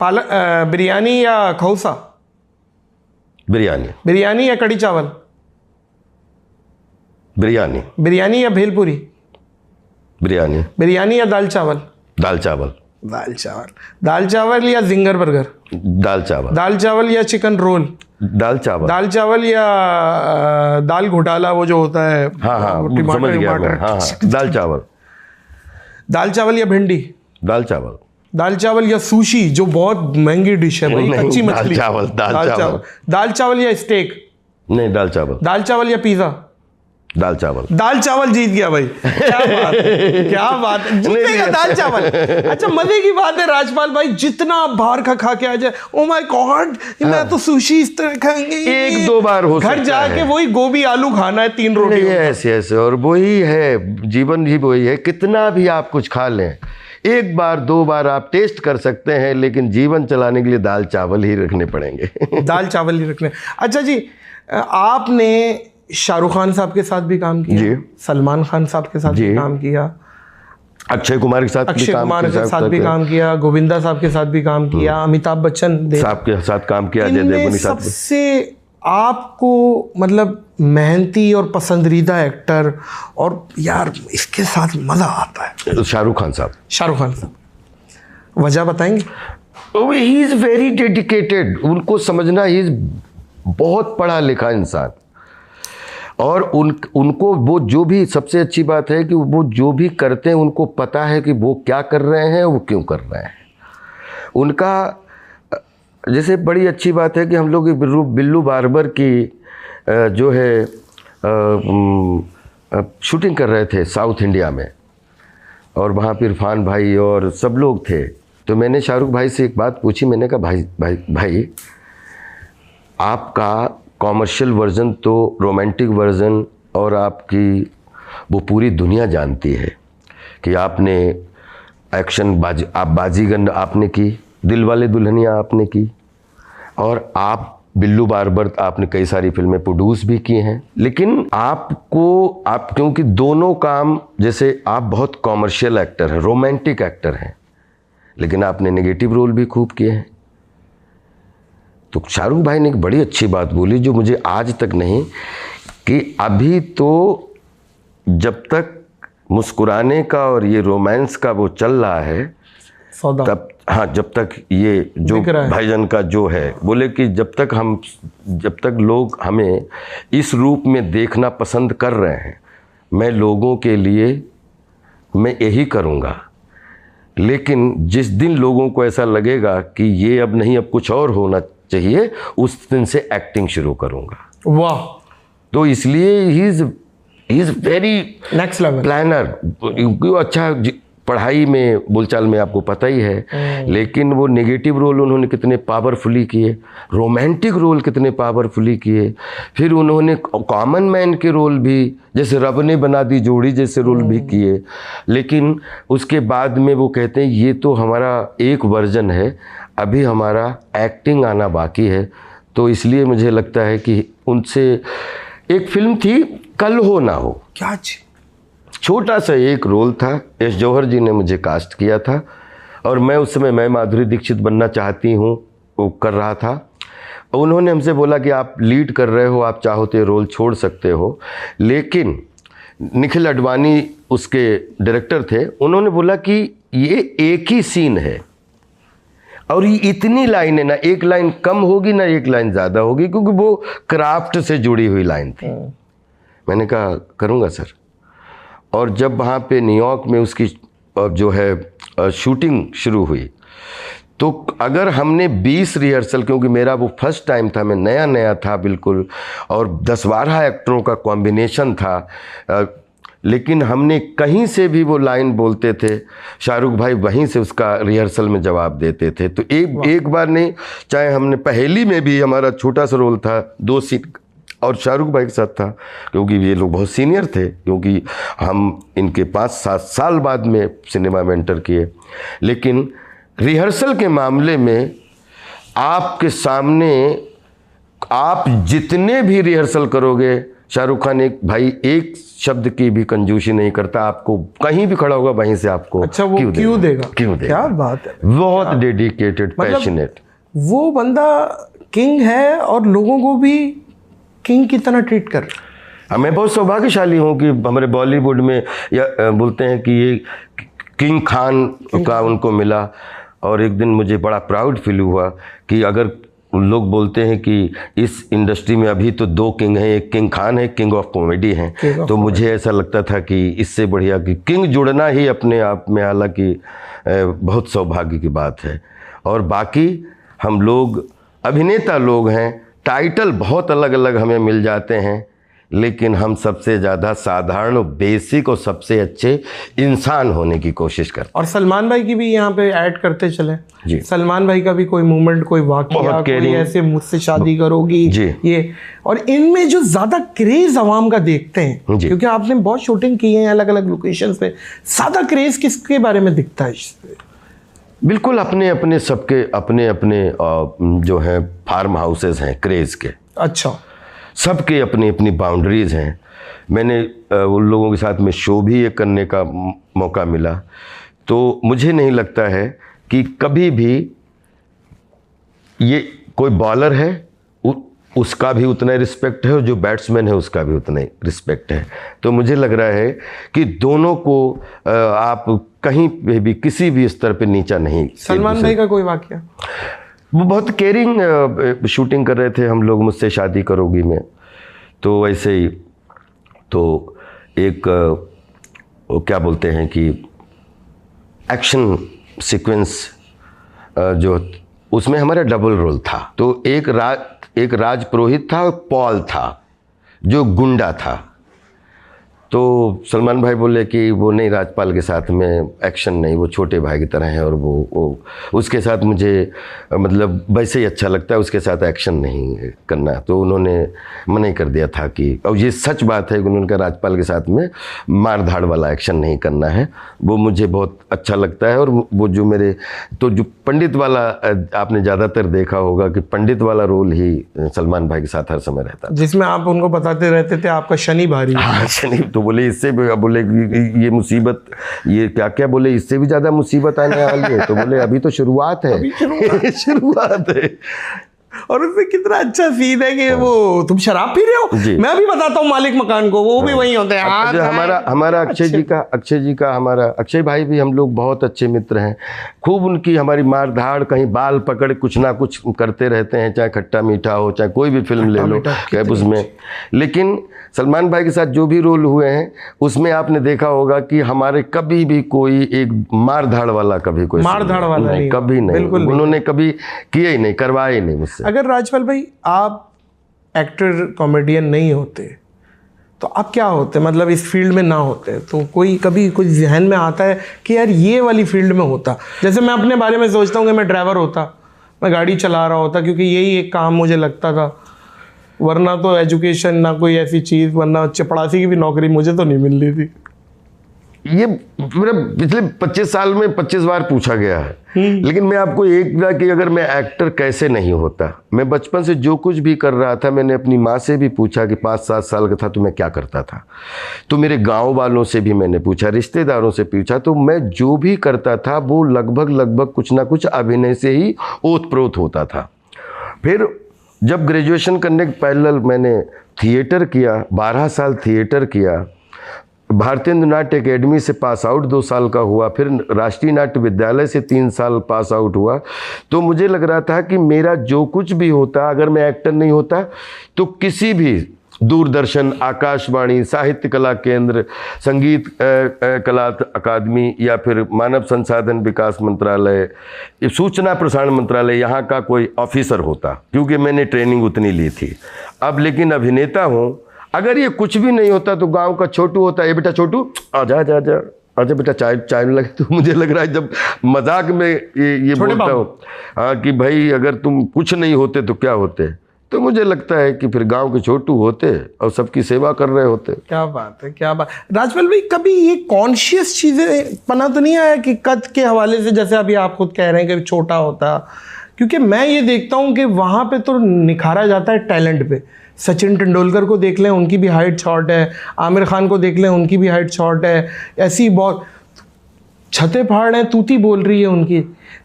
बिरयानी या खौसा? बिरयानी। बिरयानी या कड़ी चावल? बिरयानी। बिरयानी या भेलपुरी? बिरयानी। बिरयानी या दाल चावल? दाल चावल। दाल चावल। दाल चावल या जिंगर बर्गर? दाल चावल। दाल चावल या चिकन रोल? दाल चावल। दाल चावल या दाल घोटाला वो जो होता है? हाँ हाँ समझ गया मैं। हाँ हाँ दाल चावल। दाल चावल या भिंडी? दाल चावल। दाल चावल या सुशी जो बहुत महंगी डिश है भाई, कच्ची मछली? दाल चावल। दाल चावल। दाल चावल या स्टेक? नहीं दाल चावल। दाल चावल या पिज्जा? दाल चावल। दाल चावल जीत गया भाई। क्या बात है, क्या बात है, जीतेगा दाल चावल। अच्छा मजे की बात है राजपाल भाई, जितना आप बाहर का खा के आ जाए, ओ माय गॉड मैं तो सुशी इस तरह खाएंगे, एक दो बार हो सकता घर जाके है। वही गोभी आलू खाना है 3 रोटी। ऐसे ऐसे और वही है जीवन ही, वही है। कितना भी आप कुछ खा लें, एक बार 2 बार आप टेस्ट कर सकते हैं, लेकिन जीवन चलाने के लिए दाल चावल ही रखने पड़ेंगे। दाल चावल ही रखने। अच्छा जी, आपने शाहरुख खान साहब के साथ भी काम किया जी, सलमान खान साहब के साथ भी काम किया, अक्षय कुमार के साथ भी काम किया, गोविंदा साहब के साथ भी काम किया, अमिताभ बच्चन साहब के साथ काम किया, अजय देवगन के साथ। सबसे आपको मतलब मेहनती और पसंदीदा एक्टर और यार इसके साथ मजा आता है? शाहरुख खान साहब। शाहरुख खान साहब, वजह बताएंगे? ही इज वेरी डेडिकेटेड। उनको समझना, ही इज बहुत पढ़ा लिखा इंसान, और उनको वो जो भी, सबसे अच्छी बात है कि वो जो भी करते हैं उनको पता है कि वो क्या कर रहे हैं, वो क्यों कर रहे हैं। उनका जैसे बड़ी अच्छी बात है कि हम लोग बिल्लू बार्बर की जो है शूटिंग कर रहे थे साउथ इंडिया में, और वहाँ पर इरफान भाई और सब लोग थे। तो मैंने शाहरुख भाई से एक बात पूछी, मैंने कहा भाई आपका कॉमर्शियल वर्जन तो रोमांटिक वर्जन, और आपकी वो पूरी दुनिया जानती है कि आपने एक्शन बाजीगर आपने की, दिलवाले दुल्हनिया आपने की, और आप बिल्लू बार्बर आपने कई सारी फिल्में प्रोड्यूस भी की हैं। लेकिन आप क्योंकि दोनों काम, जैसे आप बहुत कॉमर्शियल एक्टर हैं, रोमांटिक एक्टर हैं, लेकिन आपने नेगेटिव रोल भी खूब किए हैं। तो शाहरुख भाई ने एक बड़ी अच्छी बात बोली जो मुझे आज तक नहीं, कि अभी तो जब तक मुस्कुराने का और ये रोमांस का वो चल रहा है तब, हाँ जब तक ये जो भाईजान का जो है, बोले कि जब तक लोग हमें इस रूप में देखना पसंद कर रहे हैं, मैं लोगों के लिए मैं यही करूँगा। लेकिन जिस दिन लोगों को ऐसा लगेगा कि ये अब नहीं, अब कुछ और होना चाहिए, उस दिन से एक्टिंग शुरू करूंगा। वाह! तो इसलिए he is very next level planner. क्योंकि अच्छा पढ़ाई में, बोलचाल में आपको पता ही है, लेकिन वो नेगेटिव रोल उन्होंने कितने पावरफुली किए, रोमांटिक रोल कितने पावरफुली किए, फिर उन्होंने कॉमन मैन के रोल भी, जैसे रब ने बना दी जोड़ी जैसे रोल भी किए। लेकिन उसके बाद में वो कहते हैं ये तो हमारा एक वर्जन है, अभी हमारा एक्टिंग आना बाकी है। तो इसलिए मुझे लगता है कि उनसे एक फिल्म थी कल हो ना हो, क्या छोटा सा एक रोल था, एस जौहर जी ने मुझे कास्ट किया था, और मैं उस समय मैं माधुरी दीक्षित बनना चाहती हूँ वो कर रहा था। उन्होंने हमसे बोला कि आप लीड कर रहे हो, आप चाहो तो ये रोल छोड़ सकते हो। लेकिन निखिल अडवाणी उसके डायरेक्टर थे, उन्होंने बोला कि ये एक ही सीन है और ये इतनी लाइन है ना, एक लाइन कम होगी ना एक लाइन ज़्यादा होगी, क्योंकि वो क्राफ्ट से जुड़ी हुई लाइन थी। मैंने कहा करूँगा सर। और जब वहाँ पे न्यूयॉर्क में उसकी जो है शूटिंग शुरू हुई, तो अगर हमने 20 रिहर्सल, क्योंकि मेरा वो फर्स्ट टाइम था, मैं नया नया था बिल्कुल, और 10-12 एक्टरों का कॉम्बिनेशन था, लेकिन हमने कहीं से भी वो लाइन बोलते थे, शाहरुख भाई वहीं से उसका रिहर्सल में जवाब देते थे। तो एक बार नहीं, चाहे हमने पहेली में भी हमारा छोटा सा रोल था, 2 सीन, और शाहरुख भाई के साथ था, क्योंकि ये लोग बहुत सीनियर थे, क्योंकि हम इनके 5-7 साल बाद में सिनेमा में एंटर किए। लेकिन रिहर्सल के मामले में आपके सामने आप जितने भी रिहर्सल करोगे, शाहरुख खान एक शब्द की भी कंजूसी नहीं करता, आपको कहीं भी खड़ा होगा वहीं से आपको अच्छा वो क्यों देगा। क्या बात है, बहुत डेडिकेटेड, पैशनेट। वो बंदा किंग है और लोगों को भी किंग की तरह ट्रीट कर। मैं बहुत सौभाग्यशाली हूँ कि हमारे बॉलीवुड में या बोलते हैं कि ये किंग खान का उनको मिला, और एक दिन मुझे बड़ा प्राउड फील हुआ कि अगर लोग बोलते हैं कि इस इंडस्ट्री में अभी तो 2 किंग हैं, एक किंग खान है, किंग ऑफ कॉमेडी हैं, तो मुझे ऐसा लगता था कि इससे बढ़िया कि किंग जुड़ना ही अपने आप में हालांकि बहुत सौभाग्य की बात है। और बाकी हम लोग अभिनेता लोग हैं, टाइटल बहुत अलग अलग हमें मिल जाते हैं, लेकिन हम सबसे ज़्यादा साधारण और बेसिक और सबसे अच्छे इंसान होने की कोशिश करते हैं। और सलमान भाई की भी यहाँ पे ऐड करते चले जी। सलमान भाई का भी कोई मूवमेंट, कोई वाकया, कोई ऐसे मुझसे शादी करोगी जी। ये, और इनमें जो ज़्यादा क्रेज आवाम का देखते हैं, क्योंकि आपने बहुत शूटिंग की है अलग अलग लोकेशन पे, ज़्यादा क्रेज किसके बारे में दिखता है? बिल्कुल अपने अपने सबके अपने अपने जो है फार्म हाउसेज हैं क्रेज के। अच्छा। सबके अपनी अपनी बाउंड्रीज़ हैं। मैंने उन लोगों के साथ में शो भी ये करने का मौका मिला, तो मुझे नहीं लगता है कि कभी भी ये कोई बॉलर है उसका भी उतना ही रिस्पेक्ट है और जो बैट्समैन है उसका भी उतना ही रिस्पेक्ट है। तो मुझे लग रहा है कि दोनों को आप कहीं पे भी किसी भी स्तर पे नीचा नहीं। सलमान भाई का कोई वाकया? वो बहुत केयरिंग शूटिंग कर रहे थे हम लोग मुझसे शादी करोगी में, तो वैसे ही तो एक क्या बोलते हैं कि एक्शन सीक्वेंस जो उसमें हमारा डबल रोल था। तो एक राज पुरोहित था और पॉल था जो गुंडा था। तो सलमान भाई बोले कि वो नहीं, राजपाल के साथ में एक्शन नहीं, वो छोटे भाई की तरह है और वो उसके साथ मुझे मतलब वैसे ही अच्छा लगता है, उसके साथ एक्शन नहीं करना। तो उन्होंने मना ही कर दिया था कि, और ये सच बात है कि उन्होंने कहा राजपाल के साथ में मार धाड़ वाला एक्शन नहीं करना है, वो मुझे बहुत अच्छा लगता है। और वो जो मेरे तो जो पंडित वाला आपने ज़्यादातर देखा होगा कि पंडित वाला रोल ही सलमान भाई के साथ हर समय रहता था, जिसमें आप उनको बताते रहते थे आपका शनि भारी। हाँ शनि। तो बोले इससे बोले ये मुसीबत, ये क्या क्या बोले इससे भी ज़्यादा मुसीबत आने वाली है। तो बोले अभी तो शुरुआत है, शुरुआत है। और उसमें कितना अच्छा सीन है कि वो तुम शराब पी रहे हो, मैं भी बताता हूँ मालिक मकान को, वो भी वही होते हैं। हमारा अक्षय जी का हमारा अक्षय भाई भी हम लोग बहुत अच्छे मित्र हैं। खूब उनकी हमारी मार धाड़, कहीं बाल पकड़ कुछ ना कुछ करते रहते हैं, चाहे खट्टा मीठा हो, चाहे कोई भी फिल्म ले लो कैब उसमें। लेकिन सलमान भाई के साथ जो भी रोल हुए हैं उसमें आपने देखा होगा कि हमारे कभी भी कोई एक मार धाड़ वाला कभी कोई मार धाड़ वाला नहीं, कभी नहीं, उन्होंने कभी किया ही नहीं, करवाए नहीं मुझसे। अगर राजपाल भाई आप एक्टर कॉमेडियन नहीं होते तो आप क्या होते, मतलब इस फील्ड में ना होते तो कोई कभी कुछ जहन में आता है कि यार ये वाली फील्ड में होता? जैसे मैं अपने बारे में सोचता हूँ कि मैं ड्राइवर होता, मैं गाड़ी चला रहा होता, क्योंकि यही एक काम मुझे लगता था, वरना तो एजुकेशन ना कोई ऐसी चीज़, वरना चपड़ासी की भी नौकरी मुझे तो नहीं मिल रही थी। ये मेरा पिछले 25 साल में 25 बार पूछा गया है, लेकिन मैं आपको एक बार कि अगर मैं एक्टर कैसे नहीं होता, मैं बचपन से जो कुछ भी कर रहा था, मैंने अपनी माँ से भी पूछा कि 5-7 साल का था तो मैं क्या करता था, तो मेरे गांव वालों से भी मैंने पूछा, रिश्तेदारों से पूछा, तो मैं जो भी करता था वो लगभग कुछ ना कुछ अभिनय से ही ओतप्रोत होता था। फिर जब ग्रेजुएशन करने के पैरेलल मैंने थिएटर किया, 12 साल थिएटर किया, भारतीय नाट्य अकेडमी से पास आउट 2 साल का हुआ, फिर राष्ट्रीय नाट्य विद्यालय से 3 साल पास आउट हुआ। तो मुझे लग रहा था कि मेरा जो कुछ भी होता, अगर मैं एक्टर नहीं होता तो किसी भी दूरदर्शन, आकाशवाणी, साहित्य कला केंद्र, संगीत कला अकादमी या फिर मानव संसाधन विकास मंत्रालय, सूचना प्रसारण मंत्रालय, यहाँ का कोई ऑफिसर होता, क्योंकि मैंने ट्रेनिंग उतनी ली थी। अब लेकिन अभिनेता हूँ, अगर ये कुछ भी नहीं होता तो गांव का छोटू होता, ये बेटा छोटू आजा आजा आजा आजा बेटा चाय लगे। तो मुझे लग रहा है जब मजाक में ये बोलता हूँ हाँ कि भाई अगर तुम कुछ नहीं होते तो क्या होते, तो मुझे लगता है कि फिर गांव के छोटू होते और सबकी सेवा कर रहे होते। क्या बात है, क्या बात। राजपाल भाई कभी ये कॉन्शियस चीज़ें पना तो नहीं आया कि कद के हवाले से, जैसे अभी आप खुद कह रहे हैं कि छोटा होता, क्योंकि मैं ये देखता हूँ कि वहाँ पे तो निखारा जाता है टैलेंट पे। सचिन तेंदुलकर को देख लें, उनकी भी हाइट शॉर्ट है, आमिर खान को देख लें, उनकी भी हाइट शॉर्ट है, ऐसी बहुत छते पहाड़ हैं, तूती बोल रही है उनकी।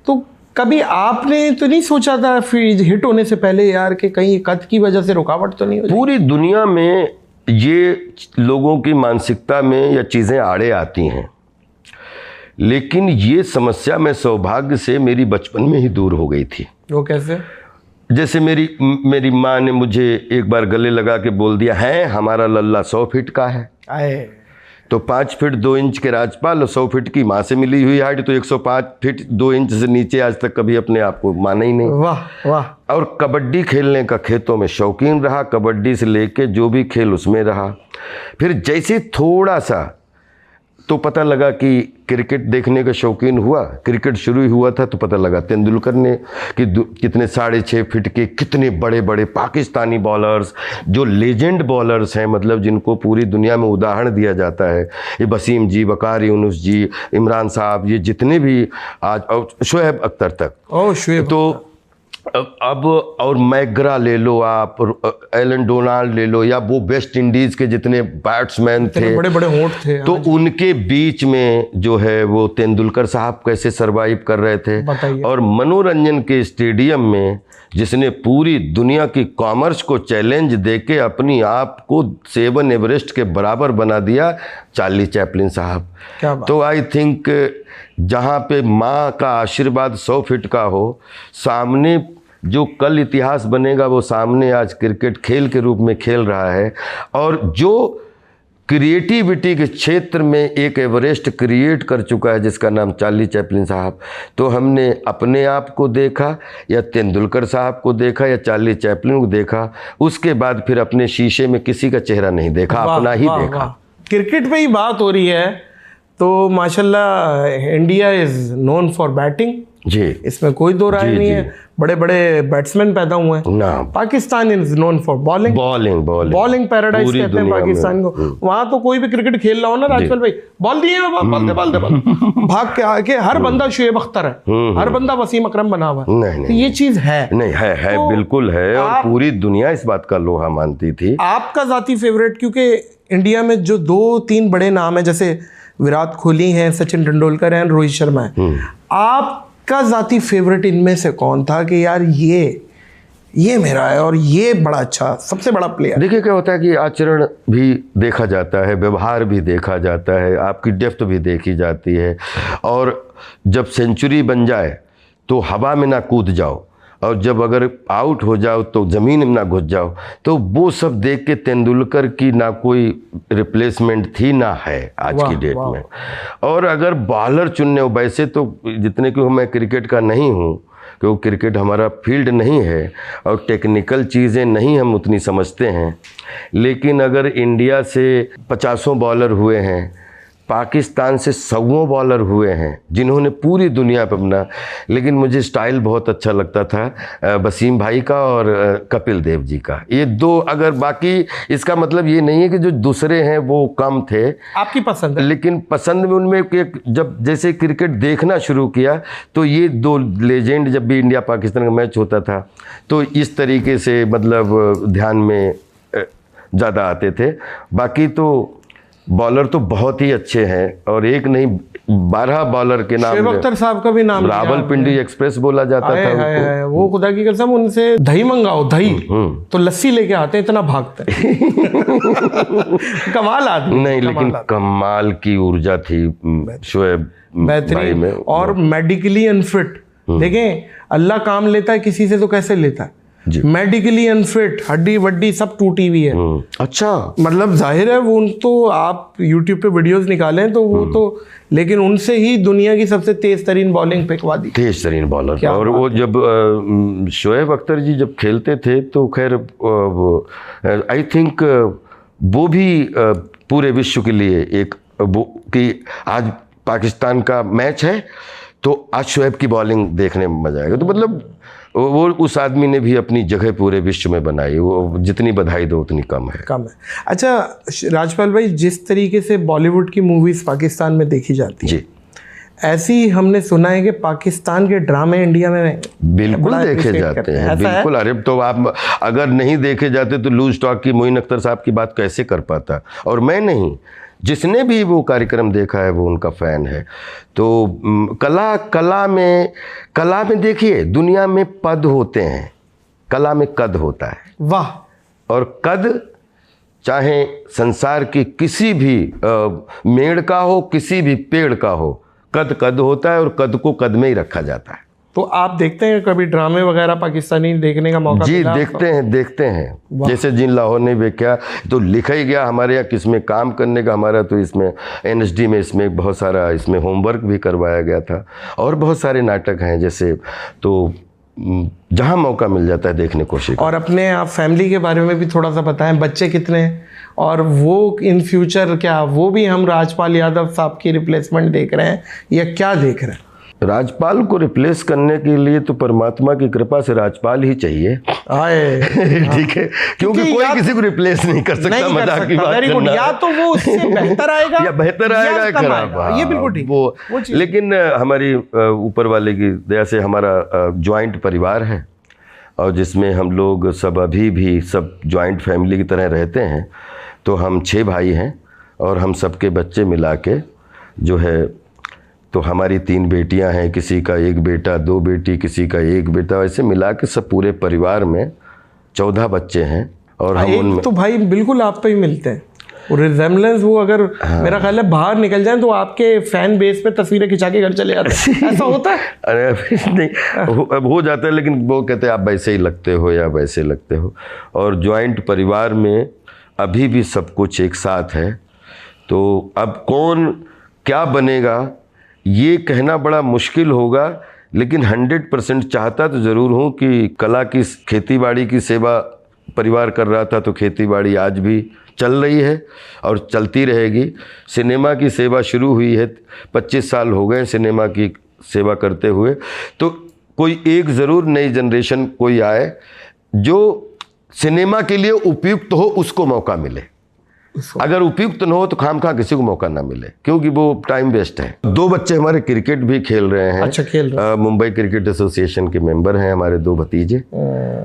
तो कभी आपने तो नहीं सोचा था फिर हिट होने से पहले यार कि कहीं कद की वजह से रुकावट तो नहीं हो? पूरी दुनिया में ये लोगों की मानसिकता में या चीज़ें आड़े आती हैं, लेकिन ये समस्या मैं सौभाग्य से मेरी बचपन में ही दूर हो गई थी। वो कैसे? जैसे मेरी माँ ने मुझे एक बार गले लगा के बोल दिया है हमारा लल्ला 100 फीट का है। आए तो 5 फीट 2 इंच के राजपाल, 100 फीट की माँ से मिली हुई हाइट, तो 105 फीट 2 इंच से नीचे आज तक कभी अपने आप को माना ही नहीं। वाह वाह। और कबड्डी खेलने का खेतों में शौकीन रहा, कबड्डी से लेके जो भी खेल उसमें रहा। फिर जैसे थोड़ा सा तो पता लगा कि क्रिकेट देखने का शौकीन हुआ, क्रिकेट शुरू ही हुआ था तो पता लगा तेंदुलकर ने कि कितने 6.5 फीट के कितने बड़े बड़े पाकिस्तानी बॉलर्स, जो लेजेंड बॉलर्स हैं, मतलब जिनको पूरी दुनिया में उदाहरण दिया जाता है, ये वसीम जी, वकार यूनुस जी, इमरान साहब, ये जितने भी आज, और शोएब अख्तर तक। ओह शोएब। तो अब और मैग्रा ले लो आप, एलन डोनाल्ड ले लो, या वो वेस्ट इंडीज के जितने बैट्समैन थे, बड़े बड़े होठ थे, तो उनके बीच में जो है वो तेंदुलकर साहब कैसे सरवाइव कर रहे थे। और मनोरंजन के स्टेडियम में जिसने पूरी दुनिया की कॉमर्स को चैलेंज देके अपनी आप को 7 एवरेस्ट के बराबर बना दिया, चार्ली चैपलिन साहब। तो आई थिंक जहाँ पे माँ का आशीर्वाद 100 फीट का हो, सामने जो कल इतिहास बनेगा वो सामने आज क्रिकेट खेल के रूप में खेल रहा है। और जो क्रिएटिविटी के क्षेत्र में एक एवरेस्ट क्रिएट कर चुका है जिसका नाम चार्ली चैपलिन साहब, तो हमने अपने आप को देखा या तेंदुलकर साहब को देखा या चार्ली चैपलिन को देखा, उसके बाद फिर अपने शीशे में किसी का चेहरा नहीं देखा, अपना ही देखा। क्रिकेट पे ही बात हो रही है तो माशाल्लाह India is known for batting जी, इसमें कोई दो राय नहीं है, बड़े बड़े बैट्समैन पैदा हुए हैं ना। Pakistan is known for bowling paradise कहते हैं पाकिस्तान को। वहां तो कोई भी क्रिकेट खेल रहा हो ना राजपाल भाई, बॉल दिए बॉल दे भाग के आके हर बंदा शोएब अख्तर है, हर बंदा वसीम अकरम बना हुआ है। तो ये चीज है नहीं है तो बिल्कुल है, और पूरी दुनिया इस बात का लोहा मानती थी। आपका जाती फेवरेट, क्योंकि इंडिया में जो 2-3 बड़े नाम है, जैसे विराट कोहली हैं, सचिन तेंदुलकर हैं, रोहित शर्मा है, आपका जाती फेवरेट इनमें से कौन था कि यार ये मेरा है और ये बड़ा अच्छा सबसे बड़ा प्लेयर? देखिए क्या होता है कि आचरण भी देखा जाता है, व्यवहार भी देखा जाता है, आपकी डेप्थ भी देखी जाती है। और जब सेंचुरी बन जाए तो हवा में ना कूद जाओ, और जब अगर आउट हो जाओ तो ज़मीन में ना घुस जाओ, तो वो सब देख के तेंदुलकर की ना कोई रिप्लेसमेंट थी ना है आज की डेट में। और अगर बॉलर चुनने हो, वैसे तो जितने कि मैं क्रिकेट का नहीं हूँ, क्योंकि क्रिकेट हमारा फील्ड नहीं है और टेक्निकल चीज़ें नहीं हम उतनी समझते हैं, लेकिन अगर इंडिया से 50 बॉलर हुए हैं, पाकिस्तान से 100 बॉलर हुए हैं जिन्होंने पूरी दुनिया पर अपना, लेकिन मुझे स्टाइल बहुत अच्छा लगता था वसीम भाई का और कपिल देव जी का। ये 2, अगर बाकी इसका मतलब ये नहीं है कि जो दूसरे हैं वो कम थे, आपकी पसंद है, लेकिन पसंद में उनमें जब जैसे क्रिकेट देखना शुरू किया तो ये 2 लेजेंड, जब भी इंडिया पाकिस्तान का मैच होता था तो इस तरीके से मतलब ध्यान में ज़्यादा आते थे। बाकी तो बॉलर तो बहुत ही अच्छे हैं, और एक नहीं 12 बॉलर के नाम, शोएब अख्तर साहब का भी नाम रावलपिंडी एक्सप्रेस बोला जाता था उनको। वो खुदा की कसम, उनसे दही मंगाओ, दही तो लस्सी लेके आते हैं, इतना भागते कमाल आदमी नहीं, लेकिन कमाल की ऊर्जा थी शोएब भाई में। और मेडिकली अनफिट, देखें अल्लाह काम लेता है किसी से तो कैसे लेता है, मेडिकली अनफिट, हड्डी वड्डी सब टूटी हुई है। अच्छा, मतलब जाहिर है वो, तो आप YouTube पे वीडियोस निकालें तो वो तो, लेकिन उनसे ही दुनिया की सबसे तेज तरीन बॉलिंग फेंकवा दी, तेज तरीन बॉलर। और वो जब शोएब अख्तर जी जब खेलते थे तो खैर आई थिंक वो भी पूरे विश्व के लिए एक वो कि आज पाकिस्तान का मैच है तो आज शोएब की बॉलिंग देखने में मजा आएगा। तो मतलब वो उस आदमी ने भी अपनी जगह पूरे विश्व में बनाई, वो जितनी बधाई दो उतनी कम है। अच्छा राजपाल भाई, जिस तरीके से बॉलीवुड की मूवीज़ पाकिस्तान में देखी जाती है, ऐसी हमने सुना है कि पाकिस्तान के ड्रामे इंडिया में बिल्कुल देखे जाते हैं, बिल्कुल। अरे तो आप अगर नहीं देखे जाते तो लूज टॉक की मोइन अख्तर साहब की बात कैसे कर पाता, और मैं नहीं, जिसने भी वो कार्यक्रम देखा है वो उनका फ़ैन है। तो कला में देखिए दुनिया में पद होते हैं, कला में कद होता है। वाह। और कद चाहे संसार की किसी भी मेड़ का हो, किसी भी पेड़ का हो, कद कद होता है और कद को कद में ही रखा जाता है। तो आप देखते हैं कभी ड्रामे वगैरह पाकिस्तानी देखने का मौका जी मिला देखते हैं जैसे जिन लाहौर ने देखा तो लिखा ही गया हमारे यहाँ किसमें काम करने का हमारा, तो इसमें NSD में इसमें बहुत सारा इसमें होमवर्क भी करवाया गया था और बहुत सारे नाटक हैं जैसे, तो जहाँ मौका मिल जाता है देखने को कोशिश। और अपने आप फैमिली के बारे में भी थोड़ा सा बताएं, बच्चे कितने हैं और वो इन फ्यूचर क्या वो भी हम राजपाल यादव साहब की रिप्लेसमेंट देख रहे हैं या क्या देख रहे हैं? राजपाल को रिप्लेस करने के लिए तो परमात्मा की कृपा से राजपाल ही चाहिए। ठीक है, क्योंकि कोई किसी को रिप्लेस नहीं कर सकता। मजाक की बात करना, या तो वो उससे बेहतर आएगा या बेहतर आएगा या खराब। ये बिल्कुल ठीक वो लेकिन हमारी ऊपर वाले की दया से हमारा ज्वाइंट परिवार है और जिसमें हम लोग सब अभी भी सब ज्वाइंट फैमिली की तरह रहते हैं। तो हम 6 भाई हैं और हम सबके बच्चे मिला के जो है, तो हमारी 3 बेटियां हैं, किसी का 1 बेटा 2 बेटी, किसी का 1 बेटा, ऐसे मिला के सब पूरे परिवार में 14 बच्चे हैं। और हम उनमें तो भाई बिल्कुल आप पे ही मिलते हैं और रिजेम्बलेंस वो अगर मेरा ख्याल है बाहर निकल जाए तो आपके फैन बेस पे तस्वीरें खिंचा के घर चले जाते हैं। ऐसा होता है? अरे नहीं हो जाता है, लेकिन वो कहते हैं आप वैसे ही लगते हो या वैसे लगते हो। और ज्वाइंट परिवार में अभी भी सब कुछ एक साथ है। तो अब कौन क्या बनेगा ये कहना बड़ा मुश्किल होगा, लेकिन 100% चाहता तो ज़रूर हूँ कि कला की खेतीबाड़ी की सेवा परिवार कर रहा था तो खेतीबाड़ी आज भी चल रही है और चलती रहेगी। सिनेमा की सेवा शुरू हुई है, 25 साल हो गए सिनेमा की सेवा करते हुए। तो कोई एक ज़रूर नई जनरेशन कोई आए जो सिनेमा के लिए उपयुक्त हो, उसको मौका मिले। अगर उपयुक्त न हो तो खामखा किसी को मौका ना मिले, क्योंकि वो टाइम वेस्ट है। 2 बच्चे हमारे क्रिकेट भी खेल रहे हैं। अच्छा, खेल रहे हैं। मुंबई क्रिकेट एसोसिएशन के मेंबर हैं हमारे 2 भतीजे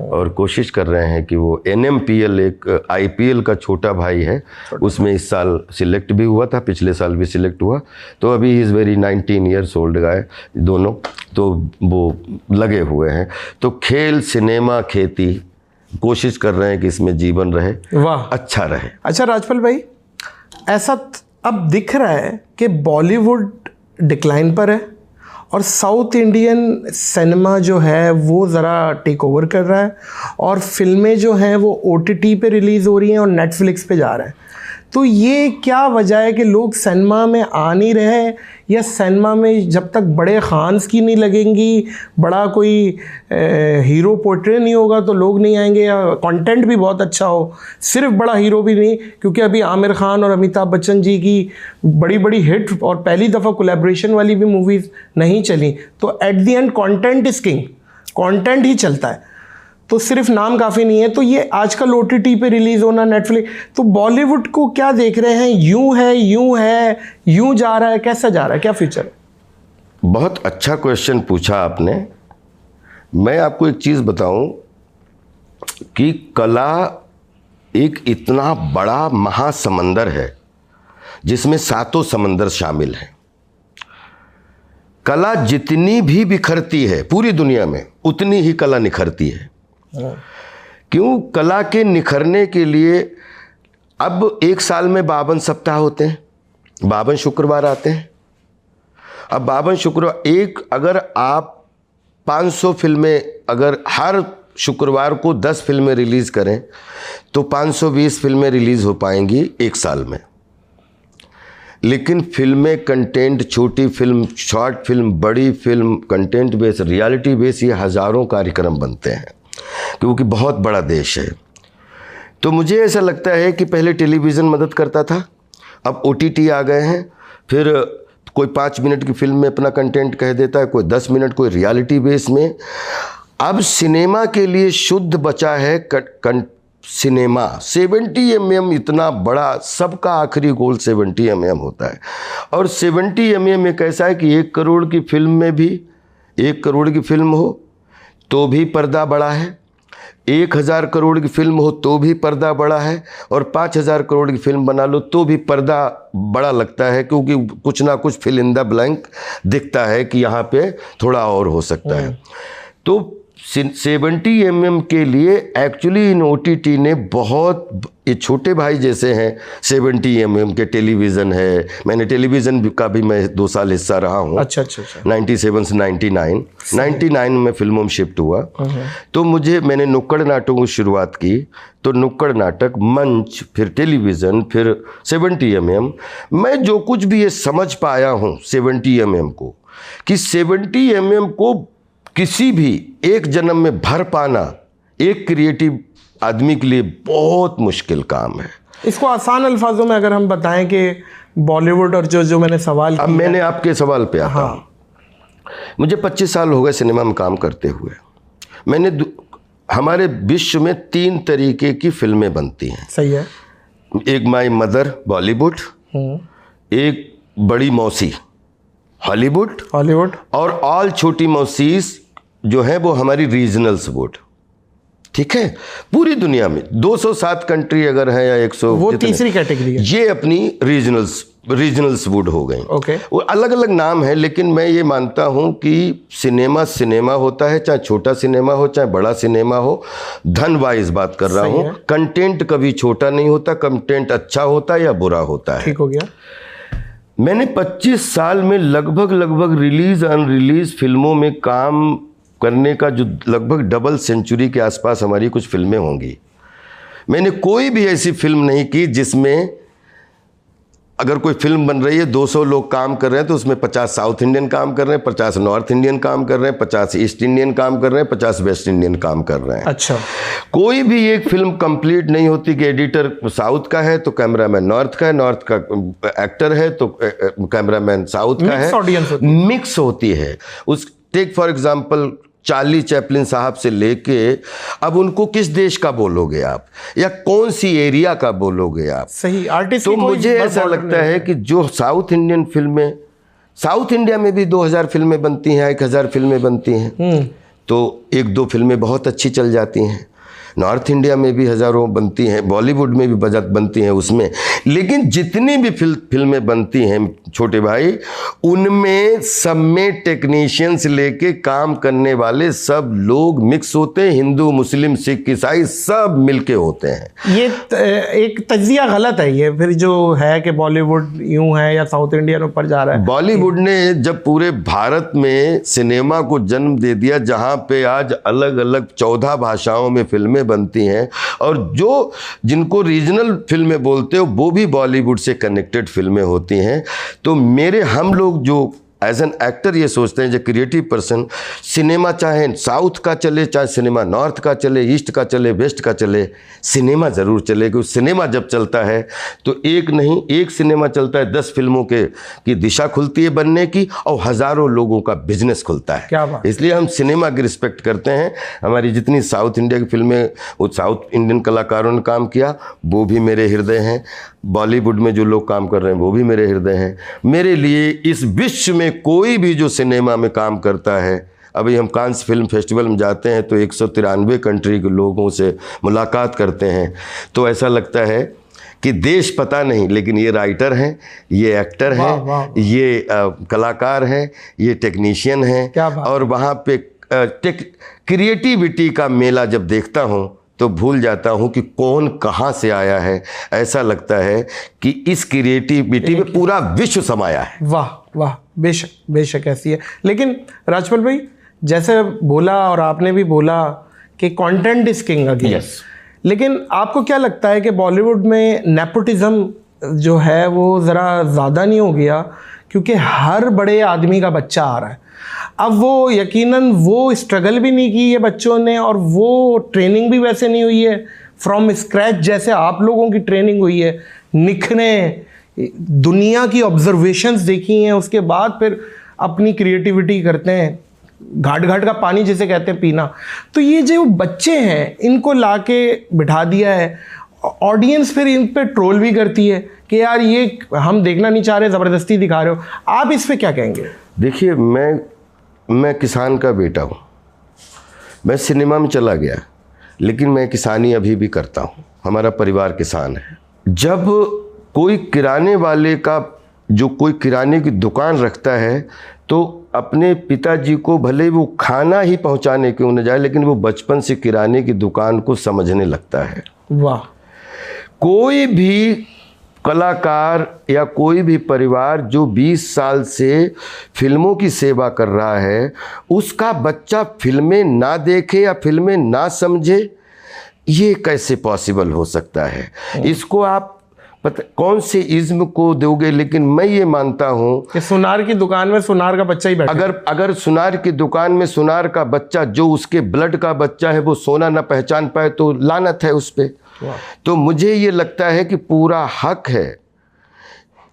और कोशिश कर रहे हैं कि वो NMPL एक IPL का छोटा भाई है, उसमें इस साल सिलेक्ट भी हुआ था, पिछले साल भी सिलेक्ट हुआ। तो अभी is very 19 years old guy दोनों, तो वो लगे हुए हैं। तो खेल, सिनेमा, खेती कोशिश कर रहे हैं कि इसमें जीवन रहे, वाह अच्छा रहे। अच्छा राजपाल भाई, ऐसा अब दिख रहा है कि बॉलीवुड डिक्लाइन पर है और साउथ इंडियन सिनेमा जो है वो ज़रा टेक ओवर कर रहा है और फिल्में जो हैं वो OTT पे रिलीज़ हो रही हैं और नेटफ्लिक्स पे जा रहे हैं। तो ये क्या वजह है कि लोग सिनेमा में आ नहीं रहे, या सिनेमा में जब तक बड़े खान्स की नहीं लगेंगी, बड़ा कोई हीरो पोर्ट्रे नहीं होगा तो लोग नहीं आएंगे, या कंटेंट भी बहुत अच्छा हो, सिर्फ बड़ा हीरो भी नहीं, क्योंकि अभी आमिर खान और अमिताभ बच्चन जी की बड़ी बड़ी हिट और पहली दफ़ा कोलैबोरेशन वाली भी मूवीज़ नहीं चली। तो at the end content is king, content ही चलता है, तो सिर्फ नाम काफ़ी नहीं है। तो ये आजकल OTT पे रिलीज़ होना, नेटफ्लिक्स, तो बॉलीवुड को क्या देख रहे हैं? यूं है यूं जा रहा है, कैसा जा रहा है, क्या फ्यूचर है? बहुत अच्छा क्वेश्चन पूछा आपने। मैं आपको एक चीज़ बताऊं कि कला एक इतना बड़ा महासमंदर है जिसमें 7 समंदर शामिल हैं। कला जितनी भी बिखरती है पूरी दुनिया में, उतनी ही कला निखरती है। क्यों? कला के निखरने के लिए अब 1 साल में 52 सप्ताह होते हैं, 52 शुक्रवार आते हैं। अब 52 शुक्रवार अगर आप 500 फिल्में अगर हर शुक्रवार को 10 फिल्में रिलीज़ करें तो 520 फिल्में रिलीज़ हो पाएंगी 1 साल में। लेकिन फिल्में, कंटेंट, छोटी फिल्म, शॉर्ट फिल्म, बड़ी film, content base, reality base, ये हज़ारों कार्यक्रम बनते हैं क्योंकि बहुत बड़ा देश है। तो मुझे ऐसा लगता है कि पहले टेलीविज़न मदद करता था, अब OTT आ गए हैं। फिर कोई 5 मिनट की फिल्म में अपना कंटेंट कह देता है, कोई 10 मिनट, कोई रियलिटी बेस में। अब सिनेमा के लिए शुद्ध बचा है सिनेमा। 70 mm इतना बड़ा, सबका आखिरी गोल 70 mm होता है। और 70 mm एक ऐसा है कि 1 करोड़ की फिल्म में भी, 1 करोड़ की फिल्म हो तो भी पर्दा बड़ा है, 1000 करोड़ की फिल्म हो तो भी पर्दा बड़ा है, और 5000 करोड़ की फिल्म बना लो तो भी पर्दा बड़ा लगता है, क्योंकि कुछ ना कुछ फिल इन द ब्लैंक दिखता है कि यहाँ पे थोड़ा और हो सकता है। तो 70 mm के लिए एक्चुअली इन OTT ने बहुत, ये छोटे भाई जैसे हैं, 70 mm के टेलीविज़न है, मैंने टेलीविज़न का भी मैं 2 साल हिस्सा रहा हूँ। अच्छा। 97 से 99 में फिल्मों में शिफ्ट हुआ। तो मैंने नुक्कड़ नाटकों की शुरुआत की, तो नुक्कड़ नाटक, मंच, फिर टेलीविज़न, फिर 70 mm। मैं जो कुछ भी ये समझ पाया हूँ 70 mm को, कि 70 mm को किसी भी एक जन्म में भर पाना एक क्रिएटिव आदमी के लिए बहुत मुश्किल काम है। इसको आसान अल्फाजों में अगर हम बताएं कि बॉलीवुड और जो मैंने सवाल अब मैंने आपके सवाल पे आता हूँ। मुझे 25 साल हो गए सिनेमा में काम करते हुए। हमारे विश्व में 3 तरीके की फिल्में बनती हैं। सही है। एक माई मदर बॉलीवुड, एक बड़ी मौसी हॉलीवुड, और ऑल छोटी मौसीस जो है वो हमारी रीजनल्स वुड। ठीक है, पूरी दुनिया में 207 कंट्री अगर है या 100, वो तीसरी कैटेगरी है। ये अपनी रीजनल्स वुड हो गई। ओके। वो अलग अलग नाम है, लेकिन मैं ये मानता हूँ कि सिनेमा होता है, चाहे छोटा सिनेमा हो चाहे बड़ा सिनेमा हो। धन वाइज बात कर रहा हूँ, कंटेंट कभी छोटा नहीं होता, कंटेंट अच्छा होता है या बुरा होता है। ठीक हो गया। मैंने 25 साल में लगभग रिलीज अनरिलीज फिल्मों में काम करने का जो लगभग डबल सेंचुरी के आसपास हमारी कुछ फिल्में होंगी। मैंने कोई भी ऐसी फिल्म नहीं की जिसमें अगर कोई फिल्म बन रही है 200 लोग काम कर रहे हैं तो उसमें 50 साउथ इंडियन काम कर रहे हैं, 50 नॉर्थ इंडियन काम कर रहे हैं, 50 ईस्ट इंडियन काम कर रहे हैं, 50 वेस्ट इंडियन काम कर रहे हैं। अच्छा। कोई भी एक फिल्म कंप्लीट नहीं होती कि एडिटर साउथ का है तो कैमरामैन नॉर्थ का है, नॉर्थ का एक्टर है तो कैमरामैन साउथ का है, मिक्स होती है। उस take for example Charlie Chaplin साहब से लेके अब उनको किस देश का बोलोगे आप या कौन सी एरिया का बोलोगे आप। सही आर्टिस्ट। तो मुझे ऐसा लगता है कि जो साउथ इंडियन फिल्में, साउथ इंडिया में भी 2000 फिल्में बनती हैं, 1000 फिल्में बनती हैं, तो 1-2 फिल्में बहुत अच्छी चल जाती हैं। नॉर्थ इंडिया में भी हज़ारों बनती हैं, बॉलीवुड में भी बनती हैं उसमें। लेकिन जितनी भी फिल्में बनती हैं छोटे भाई, उनमें सब में टेक्नीशियंस लेके काम करने वाले सब लोग मिक्स होते हैं। हिंदू, मुस्लिम, सिख, ईसाई सब मिलके होते हैं। ये एक तज्जिया गलत है ये फिर जो है कि बॉलीवुड यूं है या साउथ इंडियन ऊपर जा रहा है। बॉलीवुड ने जब पूरे भारत में सिनेमा को जन्म दे दिया, जहाँ पे आज अलग अलग 14 भाषाओं में फिल्में बनती हैं, और जो जिनको रीजनल फिल्में बोलते हो वो भी बॉलीवुड से कनेक्टेड फिल्में होती हैं। तो हम लोग जो एज एन एक्टर ये सोचते हैं, जो क्रिएटिव पर्सन, सिनेमा चाहे साउथ का चले, चाहे सिनेमा नॉर्थ का चले, ईस्ट का चले, वेस्ट का चले, सिनेमा ज़रूर चले। क्योंकि सिनेमा जब चलता है तो एक सिनेमा चलता है, 10 फिल्मों की दिशा खुलती है बनने की, और हज़ारों लोगों का बिजनेस खुलता है। क्या बात। इसलिए हम सिनेमा की रिस्पेक्ट करते हैं। हमारी जितनी साउथ इंडिया की फिल्में, वो साउथ इंडियन कलाकारों ने काम किया, वो भी मेरे हृदय हैं। बॉलीवुड में जो लोग काम कर रहे हैं वो भी मेरे हृदय हैं। मेरे लिए इस विश्व में कोई भी जो सिनेमा में काम करता है, अभी हम कांस फिल्म फेस्टिवल में जाते हैं तो 193 कंट्री के लोगों से मुलाकात करते हैं, तो ऐसा लगता है कि देश पता नहीं, लेकिन ये राइटर हैं, ये एक्टर हैं, ये कलाकार हैं, ये टेक्नीशियन हैं। और वहाँ पे क्रिएटिविटी का मेला जब देखता हूँ तो भूल जाता हूँ कि कौन कहाँ से आया है। ऐसा लगता है कि इस क्रिएटिविटी में पूरा विश्व समाया है। वाह वाह, बेशक बेशक ऐसी है। लेकिन राजपाल भाई, जैसे बोला और आपने भी बोला कि कंटेंट इज किंग अगेन, लेकिन आपको क्या लगता है कि बॉलीवुड में नेपोटिज्म जो है वो ज़रा ज़्यादा नहीं हो गया? क्योंकि हर बड़े आदमी का बच्चा आ रहा है। अब वो यकीनन वो स्ट्रगल भी नहीं की है बच्चों ने, और वो ट्रेनिंग भी वैसे नहीं हुई है फ्रॉम स्क्रैच जैसे आप लोगों की ट्रेनिंग हुई है। निखने दुनिया की ऑब्जर्वेशंस देखी हैं, उसके बाद फिर अपनी क्रिएटिविटी करते हैं, घाट घाट का पानी जिसे कहते हैं पीना। तो ये जो बच्चे हैं इनको लाके बिठा दिया है, ऑडियंस फिर इन पे ट्रोल भी करती है कि यार ये हम देखना नहीं चाह रहे, ज़बरदस्ती दिखा रहे हो। आप इस पे क्या कहेंगे? देखिए, मैं किसान का बेटा हूँ। मैं सिनेमा में चला गया, लेकिन मैं किसानी अभी भी करता हूँ। हमारा परिवार किसान है। जब कोई किराने वाले का, जो कोई किराने की दुकान रखता है, तो अपने पिताजी को भले वो खाना ही पहुंचाने क्यों न जाए, लेकिन वो बचपन से किराने की दुकान को समझने लगता है। वाह। कोई भी कलाकार या कोई भी परिवार जो 20 साल से फिल्मों की सेवा कर रहा है, उसका बच्चा फिल्में ना देखे या फिल्में ना समझे, ये कैसे पॉसिबल हो सकता है? इसको आप पता कौन से इज्म को दोगे, लेकिन मैं ये मानता हूँ कि सुनार की दुकान में सुनार का बच्चा ही बैठा। अगर सुनार की दुकान में सुनार का बच्चा, जो उसके ब्लड का बच्चा है, वो सोना ना पहचान पाए तो लानत है उस पे। तो मुझे ये लगता है कि पूरा हक है,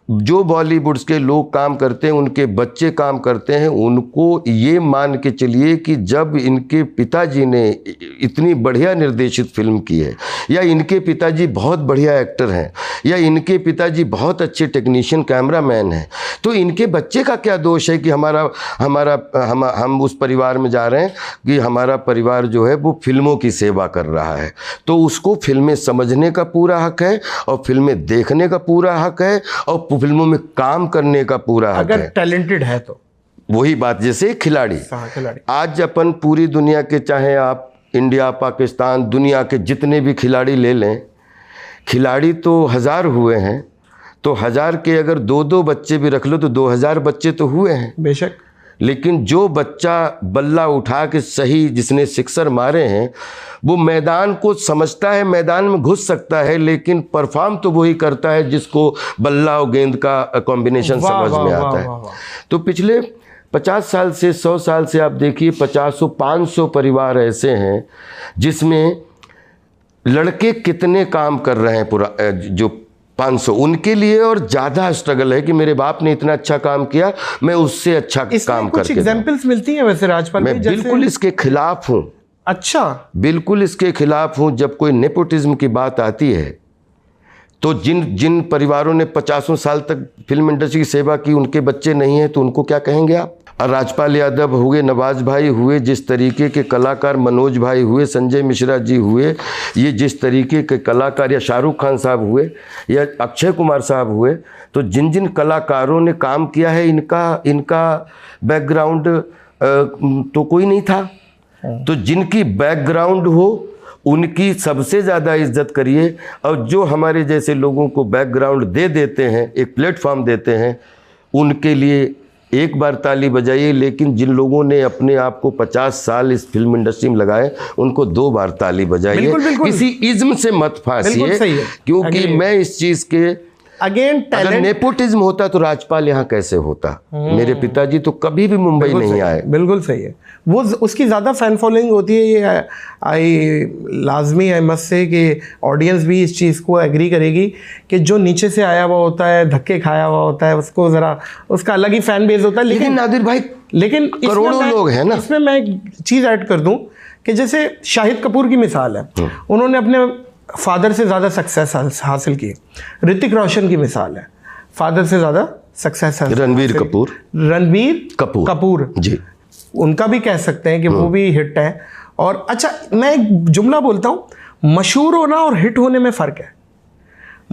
जो बॉलीवुड के लोग काम करते हैं, उनके बच्चे काम करते हैं, उनको ये मान के चलिए कि जब इनके पिताजी ने इतनी बढ़िया निर्देशित फिल्म की है, या इनके पिताजी बहुत बढ़िया एक्टर हैं, या इनके पिताजी बहुत अच्छे टेक्नीशियन कैमरामैन हैं, तो इनके बच्चे का क्या दोष है कि हम उस परिवार में जा रहे हैं कि हमारा परिवार जो है वो फिल्मों की सेवा कर रहा है। तो उसको फिल्में समझने का पूरा हक है, और फिल्में देखने का पूरा हक है, और फिल्मों में काम करने का पूरा हक है, अगर टैलेंटेड है तो। वही बात, जैसे खिलाड़ी आज अपन पूरी दुनिया के, चाहे आप इंडिया, पाकिस्तान, दुनिया के जितने भी खिलाड़ी ले लें, खिलाड़ी तो 1000 हुए हैं, तो 1000 के अगर 2-2 बच्चे भी रख लो तो 2000 बच्चे तो हुए हैं बेशक। लेकिन जो बच्चा बल्ला उठा के सही, जिसने सिक्सर मारे हैं, वो मैदान को समझता है, मैदान में घुस सकता है, लेकिन परफॉर्म तो वही करता है जिसको बल्ला और गेंद का कॉम्बिनेशन समझ में आता है। तो पिछले 50 साल से 100 साल से आप देखिए 500 परिवार ऐसे हैं जिसमें लड़के कितने काम कर रहे हैं, पूरा जो 500 उनके लिए और ज़्यादा स्ट्रगल है कि मेरे बाप ने इतना अच्छा काम किया, मैं उससे अच्छा काम करके। कुछ एग्जांपल्स मिलती हैं वैसे राजपाल? मैं बिल्कुल इसके खिलाफ हूँ। अच्छा, बिल्कुल इसके खिलाफ हूँ। जब कोई नेपोटिज्म की बात आती है तो जिन परिवारों ने 50 साल तक फिल्म इंडस्ट्री की सेवा की, उनके बच्चे नहीं हैं, तो उनको क्या कहेंगे आप? और राजपाल यादव हुए, नवाज भाई हुए, जिस तरीके के कलाकार मनोज भाई हुए, संजय मिश्रा जी हुए, ये जिस तरीके के कलाकार, या शाहरुख खान साहब हुए, या अक्षय कुमार साहब हुए, तो जिन कलाकारों ने काम किया है, इनका बैकग्राउंड तो कोई नहीं था। तो जिनकी बैकग्राउंड हो उनकी सबसे ज़्यादा इज्जत करिए, और जो हमारे जैसे लोगों को बैकग्राउंड दे देते हैं, एक प्लेटफॉर्म देते हैं, उनके लिए एक बार ताली बजाइए। लेकिन जिन लोगों ने अपने आप को 50 साल इस फिल्म इंडस्ट्री में लगाए, उनको 2 बार ताली बजाइए। किसी इज्म से मत फांसिए, क्योंकि मैं इस चीज़ के अगर नेपोटिज्म होता तो राजपाल यहाँ कैसे होता? मेरे पिताजी तो कभी भी मुंबई नहीं आए। बिल्कुल सही है। वो उसकी ज़्यादा फैन फॉलोइंग होती है, ये लाजमी है मत से कि ऑडियंस भी इस चीज़ को एग्री करेगी कि जो नीचे से आया हुआ होता है, धक्के खाया हुआ होता है, उसको ज़रा उसका अलग ही फैन बेस होता है। लेकिन नादिर भाई, लेकिन करोड़ों लोग हैं ना। इसमें मैं एक चीज़ ऐड कर दूँ कि जैसे शाहिद कपूर की मिसाल है, उन्होंने अपने फादर से ज़्यादा सक्सेस हासिल की। ऋतिक रोशन की मिसाल है, फादर से ज़्यादा सक्सेस हासिल। रणबीर कपूर जी, उनका भी कह सकते हैं कि वो भी हिट है। और अच्छा, मैं एक जुमला बोलता हूँ, मशहूर होना और हिट होने में फ़र्क है।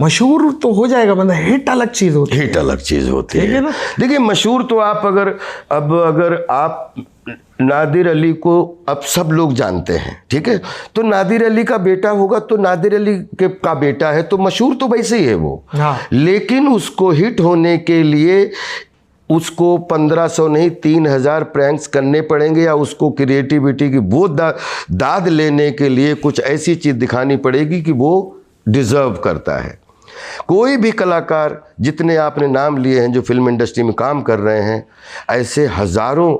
मशहूर तो हो जाएगा बंदा, हिट अलग चीज़ होती है। हिट अलग चीज़ होती है ना। देखिए, मशहूर तो आप अगर आप नादिर अली को अब सब लोग जानते हैं, ठीक है, तो नादिर अली का बेटा होगा तो नादिर अली का बेटा है, तो मशहूर तो वैसे ही है वो। हाँ। लेकिन उसको हिट होने के लिए उसको 1500 नहीं 3000 प्रैंक्स करने पड़ेंगे, या उसको क्रिएटिविटी की वो दाद लेने के लिए कुछ ऐसी चीज़ दिखानी पड़ेगी कि वो डिज़र्व करता है। कोई भी कलाकार, जितने आपने नाम लिए हैं जो फिल्म इंडस्ट्री में काम कर रहे हैं, ऐसे हज़ारों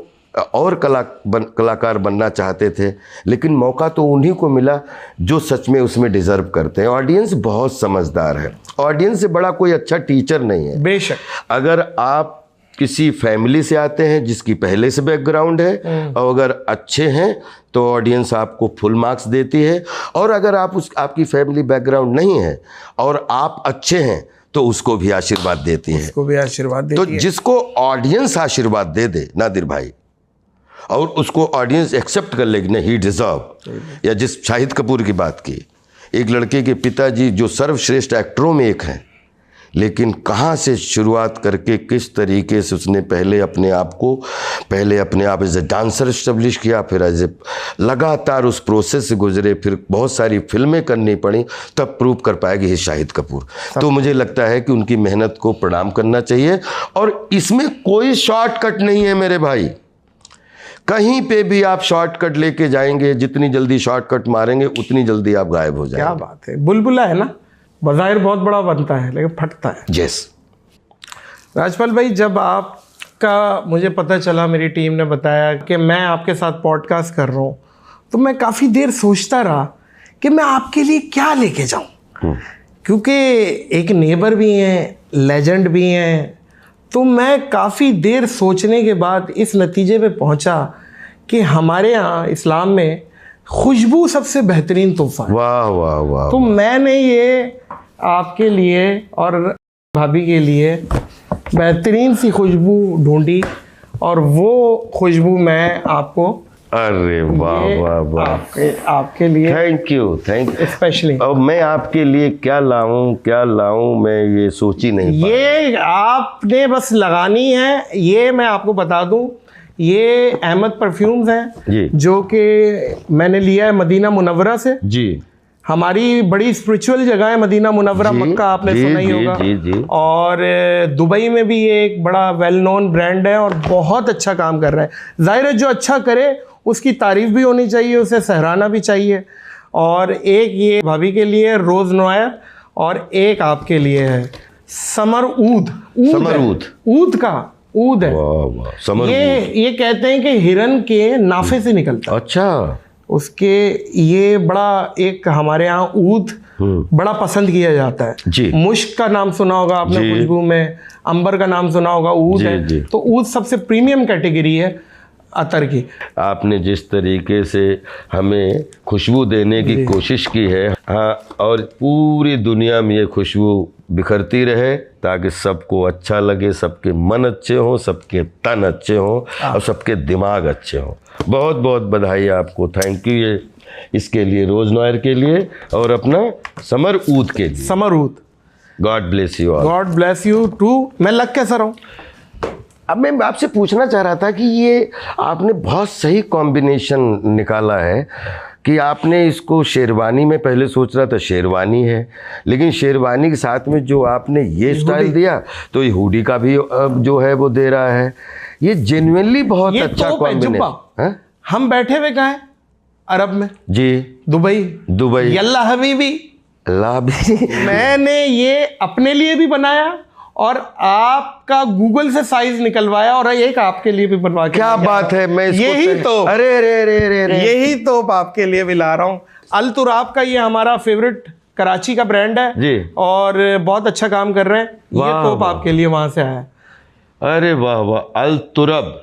और कलाकार बनना चाहते थे, लेकिन मौका तो उन्हीं को मिला जो सच में उसमें डिज़र्व करते हैं। ऑडियंस बहुत समझदार है, ऑडियंस से बड़ा कोई अच्छा टीचर नहीं है। बेशक। अगर आप किसी फैमिली से आते हैं जिसकी पहले से बैकग्राउंड है, और अगर अच्छे हैं तो ऑडियंस आपको फुल मार्क्स देती है, और अगर आपकी फैमिली बैकग्राउंड नहीं है और आप अच्छे हैं तो उसको भी आशीर्वाद देती है। उसको भी आशीर्वाद देती है। तो जिसको ऑडियंस आशीर्वाद दे दे नादिर भाई, और उसको ऑडियंस एक्सेप्ट कर लेगी, नहीं ही डिजर्व। या जिस शाहिद कपूर की बात की, एक लड़के के पिताजी जो सर्वश्रेष्ठ एक्टरों में एक हैं, लेकिन कहाँ से शुरुआत करके किस तरीके से उसने पहले अपने आप एज ए डांसर इस्टेब्लिश किया, फिर एज ए लगातार उस प्रोसेस से गुजरे, फिर बहुत सारी फिल्में करनी पड़ी, तब प्रूव कर पाएगी ही शाहिद कपूर। तो मुझे लगता है कि उनकी मेहनत को प्रणाम करना चाहिए, और इसमें कोई शॉर्टकट नहीं है मेरे भाई। कहीं पे भी आप शॉर्टकट लेके जाएंगे, जितनी जल्दी शॉर्टकट मारेंगे उतनी जल्दी आप गायब हो जाएंगे। क्या बात है, बुलबुला है ना, बज़ाहिर बहुत बड़ा बनता है लेकिन फटता है। यस राजपाल भाई, जब आपका मुझे पता चला, मेरी टीम ने बताया कि मैं आपके साथ पॉडकास्ट कर रहा हूँ, तो मैं काफ़ी देर सोचता रहा कि मैं आपके लिए क्या लेके जाऊँ, क्योंकि एक नेबर भी हैं, लेजेंड भी हैं। तो मैं काफ़ी देर सोचने के बाद इस नतीजे पे पहुँचा कि हमारे यहाँ इस्लाम में खुशबू सबसे बेहतरीन तोहफा है। वाह वाह वाह। तो मैंने ये आपके लिए और भाभी के लिए बेहतरीन सी खुशबू ढूंढी, और वो खुशबू मैं आपको, अरे वाह वाह वाह, आपके लिए थैंक यू स्पेशली। अब मैं आपके लिए क्या लाऊं मैं ये सोच ही नहीं पाया। ये आपने बस लगानी है। ये मैं आपको बता दूं, ये अहमद परफ्यूम्स हैं जी, जो कि मैंने लिया है मदीना मुनव्वरा से जी। हमारी बड़ी स्पिरिचुअल जगह है मदीना मुनव्वरा, मक्का आपने सुना ही होगा। जी। और दुबई में भी ये एक बड़ा वेल नोन ब्रांड है और बहुत अच्छा काम कर रहा है। जाहिर है जो अच्छा करे उसकी तारीफ भी होनी चाहिए, उसे सराहना भी चाहिए। और एक ये भाभी के लिए रोज नोयर, और एक आपके लिए है समर ऊद है। वाह वाह, समर ये कहते हैं कि हिरन के नाफे से निकलता है। अच्छा, उसके ये बड़ा एक हमारे यहाँ ऊद बड़ा पसंद किया जाता है जी। मुश्क का नाम सुना होगा आपने खुशबू में, अंबर का नाम सुना होगा, ऊद है जी। तो ऊद सबसे प्रीमियम कैटेगरी है अतर की। आपने जिस तरीके से हमें खुशबू देने की कोशिश की है, हाँ, और पूरी दुनिया में ये खुशबू बिखरती रहे ताकि सबको अच्छा लगे, सबके मन अच्छे हों, सबके तन अच्छे हों और सबके दिमाग अच्छे हों। बहुत बहुत बधाई आपको, थैंक यू ये इसके लिए, रोज नोयर के लिए और अपना समर ऊद के लिए। Samar Ud, God bless you all. God bless you too. मैं लग कैसा रहा हूँ? अब मैं आपसे पूछना चाह रहा था कि ये आपने बहुत सही कॉम्बिनेशन निकाला है कि आपने इसको शेरवानी में पहले सोच रहा था शेरवानी है, लेकिन शेरवानी के साथ में जो आपने ये स्टाइल दिया तो ये हुडी का भी जो है वो दे रहा है। ये जेन्युइनली बहुत अच्छा कॉम्बिनेशन। हम बैठे हुए कहाँ हैं? अरब में जी, दुबई। यल्ला हबीबी, अल्लाह भी। मैंने ये अपने लिए भी बनाया और आपका गूगल से साइज निकलवाया और एक आपके लिए भी बनवा के। क्या बात है, मैं इसको यही तो अरे यही तो आपके लिए भी ला रहा हूँ। अल तुराब का ये हमारा फेवरेट कराची का ब्रांड है जी, और बहुत अच्छा काम कर रहे हैं। ये तोप आपके लिए वहां से आया है। अरे वाह वाह, अल तुराब,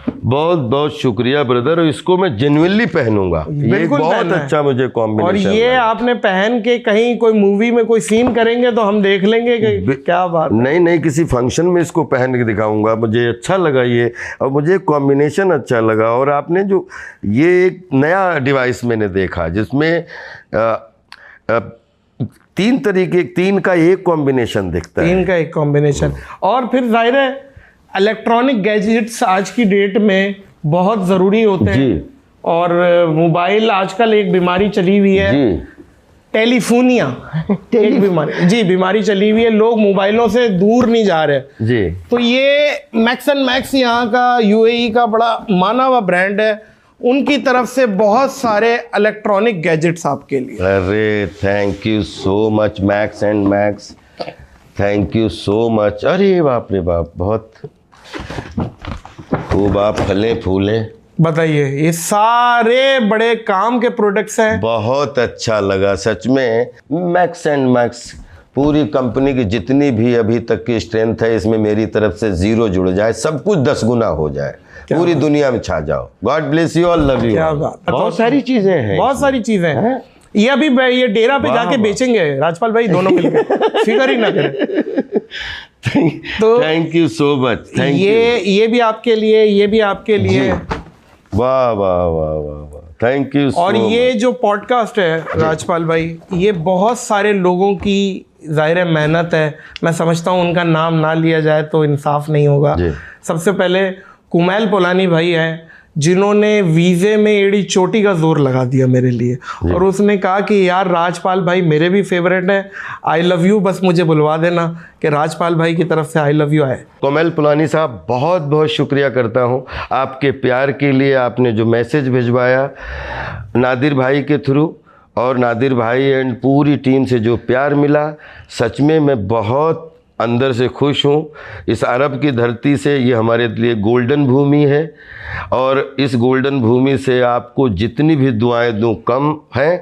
बहुत बहुत शुक्रिया ब्रदर, इसको मैं जेन्युइनली पहनूंगा। ये बहुत अच्छा मुझे कॉम्बिनेशन। और ये आपने पहन के कहीं कोई मूवी में कोई सीन करेंगे तो हम देख लेंगे कि क्या बात। नहीं, किसी फंक्शन में इसको पहन के दिखाऊंगा। मुझे अच्छा लगा ये, और मुझे कॉम्बिनेशन अच्छा लगा। और आपने जो ये एक नया डिवाइस मैंने देखा जिसमें 3 का एक कॉम्बिनेशन दिखता है। 3 का एक कॉम्बिनेशन। और फिर जाहिर है इलेक्ट्रॉनिक गैजेट्स आज की डेट में बहुत ज़रूरी होते हैं। और मोबाइल आजकल एक बीमारी चली हुई है जी, टेलीफोनिया एक बीमारी चली हुई है। लोग मोबाइलों से दूर नहीं जा रहे जी। तो ये मैक्स एंड मैक्स यहाँ का यूएई का बड़ा माना हुआ ब्रांड है, उनकी तरफ से बहुत सारे इलेक्ट्रॉनिक गैजेट्स आपके लिए। अरे thank you so much max and max, thank you so much. अरे बाप रे बाप, बहुत खूब आप फले फूले। बताइए, ये सारे बड़े काम के प्रोडक्ट्स हैं। बहुत अच्छा लगा सच में। मैक्स एंड मैक्स पूरी कंपनी की जितनी भी अभी तक की स्ट्रेंथ है, इसमें मेरी तरफ से 0 जुड़ जाए, सब कुछ 10 गुना हो जाए, पूरी दुनिया में छा जाओ। God bless you all, love you. क्या बात, बहुत सारी चीजें हैं, बहुत सारी चीजें हैं। ये अभी ये डेरा पे जाके बेचेंगे राजपाल भाई, दोनों मिलकर, फिक्र ही ना करें। तो थैंक यू सो मच। ये भी आपके लिए, ये भी आपके लिए। वाह वाह वाह वाह वाह, थैंक यू। और ये जो पॉडकास्ट है राजपाल भाई, ये बहुत सारे लोगों की जाहिर मेहनत है। मैं समझता हूँ उनका नाम ना लिया जाए तो इंसाफ नहीं होगा। सबसे पहले कुमैल पोलानी भाई है, जिन्होंने वीज़े में एड़ी चोटी का जोर लगा दिया मेरे लिए, और उसने कहा कि यार राजपाल भाई मेरे भी फेवरेट है, आई लव यू, बस मुझे बुलवा देना कि राजपाल भाई की तरफ से आई लव यू आए। कुमैल पोलानी साहब, बहुत बहुत शुक्रिया करता हूँ आपके प्यार के लिए। आपने जो मैसेज भिजवाया नादिर भाई के थ्रू, और नादिर भाई एंड पूरी टीम से जो प्यार मिला, सच में मैं बहुत अंदर से खुश हूँ। इस अरब की धरती से, ये हमारे लिए गोल्डन भूमि है, और इस गोल्डन भूमि से आपको जितनी भी दुआएं दूँ कम हैं।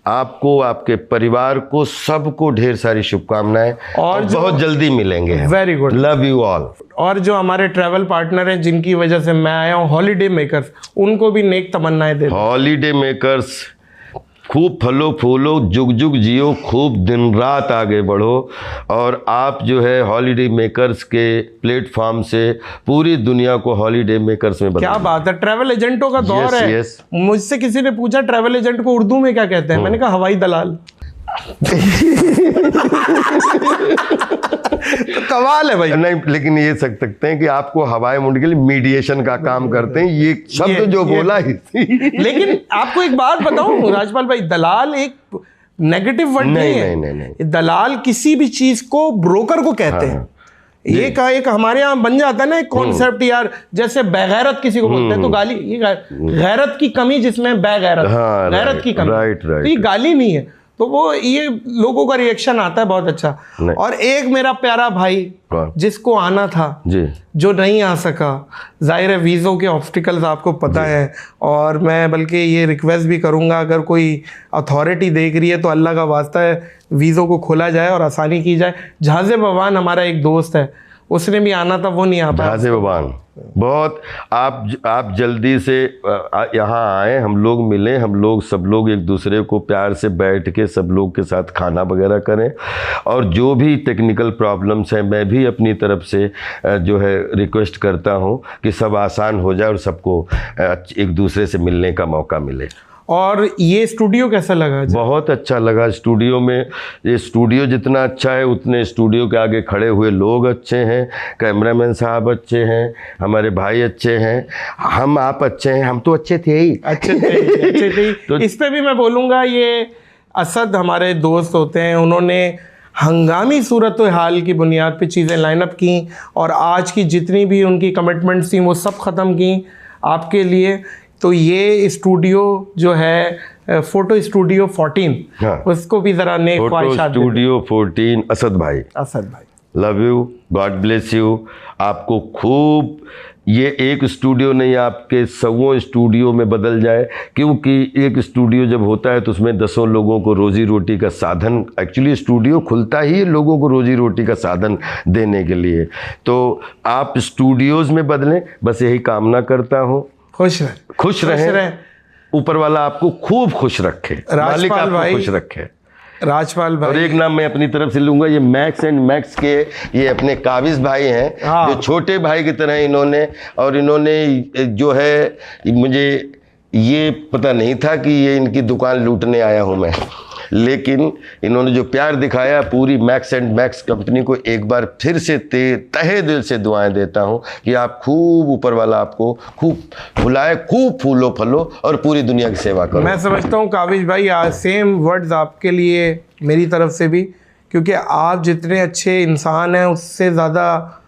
आपको, आपके परिवार को, सबको ढेर सारी शुभकामनाएं, और बहुत जल्दी मिलेंगे। Very good, love you all. और जो हमारे ट्रैवल पार्टनर हैं जिनकी वजह से मैं आया हूँ, हॉलीडे मेकर्स, उनको भी नेक तमन्नाएं दे। हॉलीडे मेकर्स, खूब फलो फूलो, जुग जुग जियो, खूब दिन रात आगे बढ़ो। और आप जो है हॉलीडे मेकर्स के प्लेटफॉर्म से पूरी दुनिया को हॉलीडे मेकर्स में बदलो। क्या बात है, ट्रैवल एजेंटों का दौर है। मुझसे किसी ने पूछा ट्रैवल एजेंट को उर्दू में क्या कहते हैं, मैंने कहा हवाई दलाल। तो कमाल है भाई। नहीं, लेकिन ये सकते हैं कि आपको हवाई मुंड के लिए मीडिएशन का काम करते हैं, ये शब्द जो बोला ही। लेकिन आपको एक बात बताऊं राजपाल भाई, दलाल एक नेगेटिव वर्ड नहीं है। नहीं। दलाल किसी भी चीज को ब्रोकर को कहते हैं। ये का एक हमारे यहाँ बन जाता है ना एक कॉन्सेप्ट यार, जैसे बेगैरत किसी को बोलते हैं तो गाली, ये गैरत की कमी जिसमें बेगैरत, गैरत की कमी, तो ये गाली नहीं है। तो वो ये लोगों का रिएक्शन आता है बहुत अच्छा। और एक मेरा प्यारा भाई जिसको आना था जो नहीं आ सका, जाहिर है वीज़ों के ऑब्स्टिकल्स आपको पता है, और मैं बल्कि ये रिक्वेस्ट भी करूँगा अगर कोई अथॉरिटी देख रही है तो अल्लाह का वास्ता है वीज़ों को खोला जाए और आसानी की जाए। झाज़े बवान हमारा एक दोस्त है, उसने भी आना था, वो नहीं आ पाया। झाज़े बवान, बहुत आप जल्दी से यहाँ आए, हम लोग मिलें, हम लोग सब लोग एक दूसरे को प्यार से बैठ के सब लोग के साथ खाना वगैरह करें। और जो भी टेक्निकल प्रॉब्लम्स हैं, मैं भी अपनी तरफ से जो है रिक्वेस्ट करता हूँ कि सब आसान हो जाए और सबको एक दूसरे से मिलने का मौका मिले। और ये स्टूडियो कैसा लगा? बहुत अच्छा लगा। स्टूडियो में, ये स्टूडियो जितना अच्छा है उतने स्टूडियो के आगे खड़े हुए लोग अच्छे हैं, कैमरामैन साहब अच्छे हैं, हमारे भाई अच्छे हैं, आप अच्छे हैं, हम तो अच्छे थे ही। अच्छे थे तो इस पे भी मैं बोलूँगा, ये असद हमारे दोस्त होते हैं, उन्होंने हंगामी सूरत हाल की बुनियाद पे चीज़ें लाइनअप की, और आज की जितनी भी उनकी कमिटमेंट्स थी वो सब ख़त्म की आपके लिए। तो ये स्टूडियो जो है फोटो स्टूडियो 14, उसको भी ज़रा नेक ख्वाहिशात। स्टूडियो 14 असद भाई, love you, God bless you. आपको खूब, ये एक स्टूडियो नहीं, आपके सौों स्टूडियो में बदल जाए, क्योंकि एक स्टूडियो जब होता है तो उसमें 10 लोगों को रोजी रोटी का साधन, एक्चुअली स्टूडियो खुलता ही लोगों को रोजी रोटी का साधन देने के लिए। तो आप स्टूडियोज़ में बदलें, बस यही कामना करता हूँ। खुश रहें, ऊपर वाला आपको खूब खुश रखे, मालिक आपको खुश रखे। राजपाल भाई, और एक नाम मैं अपनी तरफ से लूंगा, ये मैक्स एंड मैक्स के ये अपने काबिज भाई हैं, जो छोटे भाई की तरह इन्होंने जो है, मुझे ये पता नहीं था कि ये इनकी दुकान लूटने आया हूं मैं, लेकिन इन्होंने जो प्यार दिखाया, पूरी मैक्स एंड मैक्स कंपनी को एक बार फिर से तहे दिल से दुआएं देता हूं कि आप खूब, ऊपर वाला आपको खूब फुलाए, खूब फूलो फलो और पूरी दुनिया की सेवा करो। मैं समझता हूं काबिज भाई, सेम वर्ड्स आपके लिए मेरी तरफ से भी, क्योंकि आप जितने अच्छे इंसान हैं उससे ज़्यादा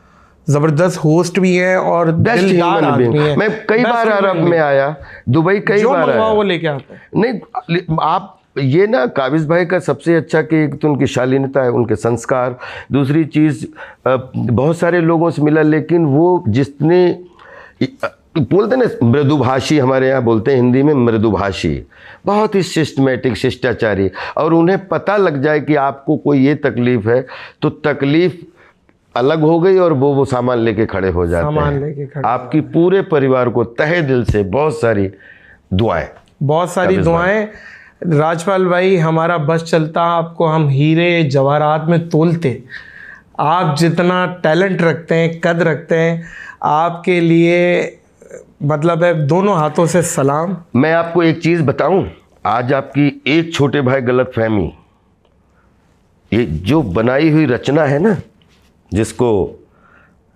ज़बरदस्त होस्ट भी हैं और दिलदार आदमी हैं। मैं कई बार अरब में आया, दुबई कई बार आया, वो लेके आता है। नहीं, आप ये ना काबिज भाई का सबसे अच्छा कि एक तो उनकी शालीनता है, उनके संस्कार, दूसरी चीज़ बहुत सारे लोगों से मिला, लेकिन वो जितने बोलते ना मृदुभाषी, हमारे यहाँ बोलते हैं हिंदी में मृदुभाषी, बहुत ही सिस्टमेटिक, शिष्टाचारी, और उन्हें पता लग जाए कि आपको कोई ये तकलीफ़ है तो तकलीफ़ अलग हो गई और वो सामान लेके खड़े हो जाते हैं। आपकी पूरे परिवार को तहे दिल से बहुत सारी दुआएं। राजपाल भाई, हमारा बस चलता, आपको हम हीरे जवाहरात में तोलते। आप जितना टैलेंट रखते हैं, कद रखते हैं, आपके लिए मतलब है दोनों हाथों से सलाम। मैं आपको एक चीज़ बताऊं, आज आपकी एक छोटे भाई गलतफहमी, ये जो बनाई हुई रचना है ना, जिसको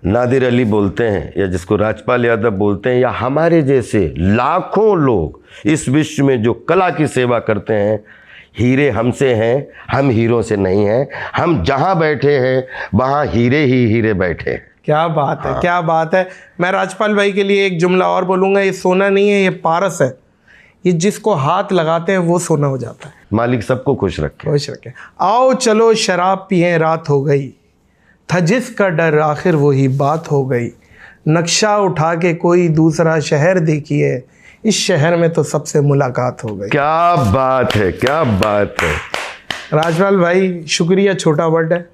नादिर अली बोलते हैं या जिसको राजपाल यादव बोलते हैं, या हमारे जैसे लाखों लोग इस विश्व में जो कला की सेवा करते हैं, हीरे हमसे हैं, हम हीरों से नहीं हैं। हम जहाँ बैठे हैं वहाँ हीरे ही हीरे बैठे हैं। क्या बात है, क्या बात है। मैं राजपाल भाई के लिए एक जुमला और बोलूँगा, ये सोना नहीं है, ये पारस है। ये जिसको हाथ लगाते हैं वो सोना हो जाता है। मालिक सबको खुश रखे। खुश रखे। आओ चलो शराब पिए, रात हो गई, था जिसका डर आखिर वही बात हो गई। नक्शा उठा के कोई दूसरा शहर देखिए, इस शहर में तो सबसे मुलाकात हो गई। क्या बात है, क्या बात है। राजपाल भाई शुक्रिया, छोटा वर्ड है।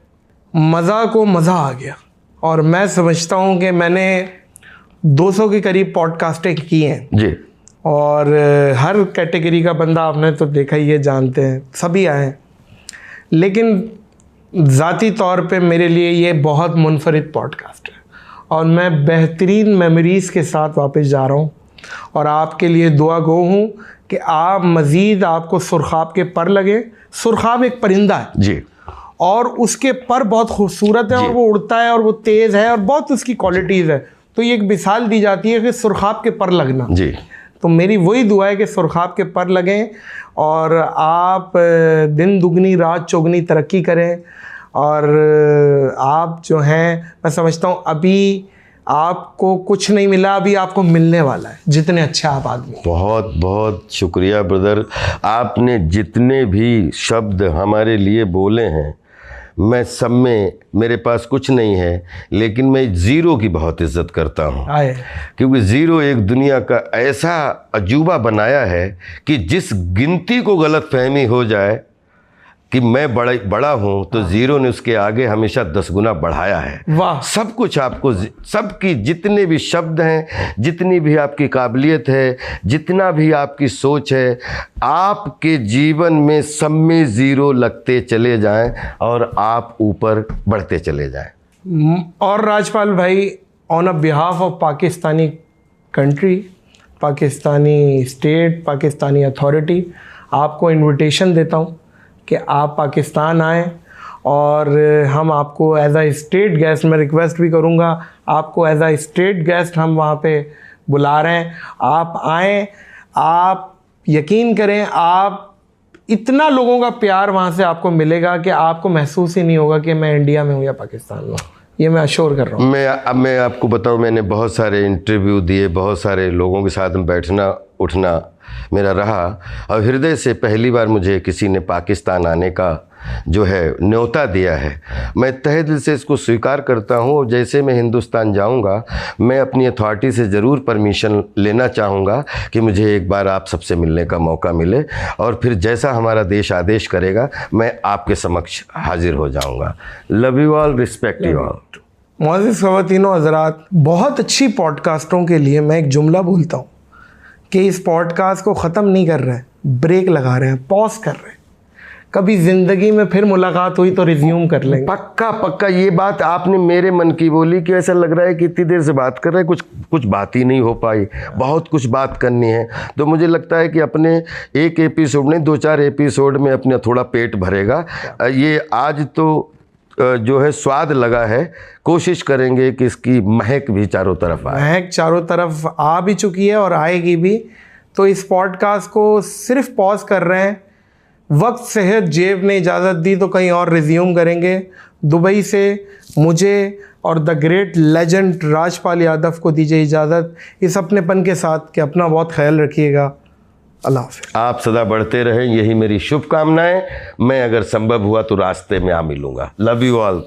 मज़ा को मज़ा आ गया, और मैं समझता हूँ कि मैंने 200 के करीब पॉडकास्टें की हैं जी, और हर कैटेगरी का बंदा आपने तो देखा ही है, जानते हैं, सभी आए हैं। लेकिन ज़ाती तौर पे मेरे लिए ये बहुत मुनफरिद पॉडकास्ट है, और मैं बेहतरीन मेमोरीज़ के साथ वापस जा रहा हूँ। और आपके लिए दुआ गो हूँ कि आप मज़ीद, आपको सुरखाब के पर लगे। सुरखाब एक परिंदा है जी, और उसके पर बहुत खूबसूरत है, और वो उड़ता है और वो तेज़ है और बहुत उसकी क्वालिटीज़ है। तो ये एक मिसाल दी जाती है कि सुरखाब के पर लगना जी। तो मेरी वही दुआ है कि सुरखाब के पर लगें और आप दिन दुगनी रात चौगनी तरक्की करें। और आप जो हैं, मैं समझता हूँ अभी आपको कुछ नहीं मिला, अभी आपको मिलने वाला है, जितने अच्छे आप आदमी। बहुत बहुत शुक्रिया ब्रदर। आपने जितने भी शब्द हमारे लिए बोले हैं, मैं सब में, मेरे पास कुछ नहीं है, लेकिन मैं ज़ीरो की बहुत इज्जत करता हूँ। क्योंकि ज़ीरो एक दुनिया का ऐसा अजूबा बनाया है कि जिस गिनती को गलत फहमी हो जाए कि मैं बड़ा हूँ, तो ज़ीरो ने उसके आगे हमेशा 10 गुना बढ़ाया है। वाह। सब कुछ आपको, सबकी जितने भी शब्द हैं, जितनी भी आपकी काबिलियत है, जितना भी आपकी सोच है, आपके जीवन में सब में ज़ीरो लगते चले जाएं और आप ऊपर बढ़ते चले जाएं। और राजपाल भाई, on a behalf of Pakistani country, Pakistani state, Pakistani authority, आपको इन्विटेशन देता हूँ कि आप पाकिस्तान आएँ, और हम आपको एज आ स्टेट गेस्ट, मैं रिक्वेस्ट भी करूँगा, आपको एज आ स्टेट गेस्ट हम वहाँ पे बुला रहे हैं। आप आएँ, आप यकीन करें, आप इतना लोगों का प्यार वहाँ से आपको मिलेगा कि आपको महसूस ही नहीं होगा कि मैं इंडिया में हूँ या पाकिस्तान में हूँ। ये मैं अश्योर कर रहा हूँ। मैं आपको बताऊँ, मैंने बहुत सारे इंटरव्यू दिए, बहुत सारे लोगों के साथ बैठना उठना मेरा रहा, और हृदय से पहली बार मुझे किसी ने पाकिस्तान आने का जो है न्योता दिया है। मैं तहे दिल से इसको स्वीकार करता हूँ। जैसे मैं हिंदुस्तान जाऊँगा, मैं अपनी अथॉरिटी से ज़रूर परमिशन लेना चाहूँगा कि मुझे एक बार आप सबसे मिलने का मौका मिले, और फिर जैसा हमारा देश आदेश करेगा मैं आपके समक्ष हाजिर हो जाऊँगा। Love you all, respect you all. मुअज़्ज़िज़ ख़वातीनो हज़रात, बहुत अच्छी पॉडकास्टों के लिए मैं एक जुमला बोलता हूँ कि इस पॉडकास्ट को ख़त्म नहीं कर रहे हैं, ब्रेक लगा रहे हैं, पॉज कर रहे हैं। कभी ज़िंदगी में फिर मुलाकात हुई तो रिज्यूम कर लेंगे। पक्का पक्का। ये बात आपने मेरे मन की बोली कि ऐसा लग रहा है कि इतनी देर से बात कर रहे हैं, कुछ बात ही नहीं हो पाई, बहुत कुछ बात करनी है। तो मुझे लगता है कि अपने एक एपिसोड नहीं, 2-4 एपिसोड में अपना थोड़ा पेट भरेगा। ये आज तो जो है स्वाद लगा है, कोशिश करेंगे कि इसकी महक भी चारों तरफ आए। महक चारों तरफ आ भी चुकी है और आएगी भी। तो इस पॉडकास्ट को सिर्फ पॉज कर रहे हैं, वक्त सेहत जेब ने इजाज़त दी तो कहीं और रिज्यूम करेंगे। दुबई से मुझे और the great legend Rajpal Yadav को दीजिए इजाज़त, इस अपनेपन के साथ कि अपना बहुत ख्याल रखिएगा। अल्लाह हाफ़िज़। आप सदा बढ़ते रहें, यही मेरी शुभकामनाएं। मैं अगर संभव हुआ तो रास्ते में आ मिलूँगा। Love you all.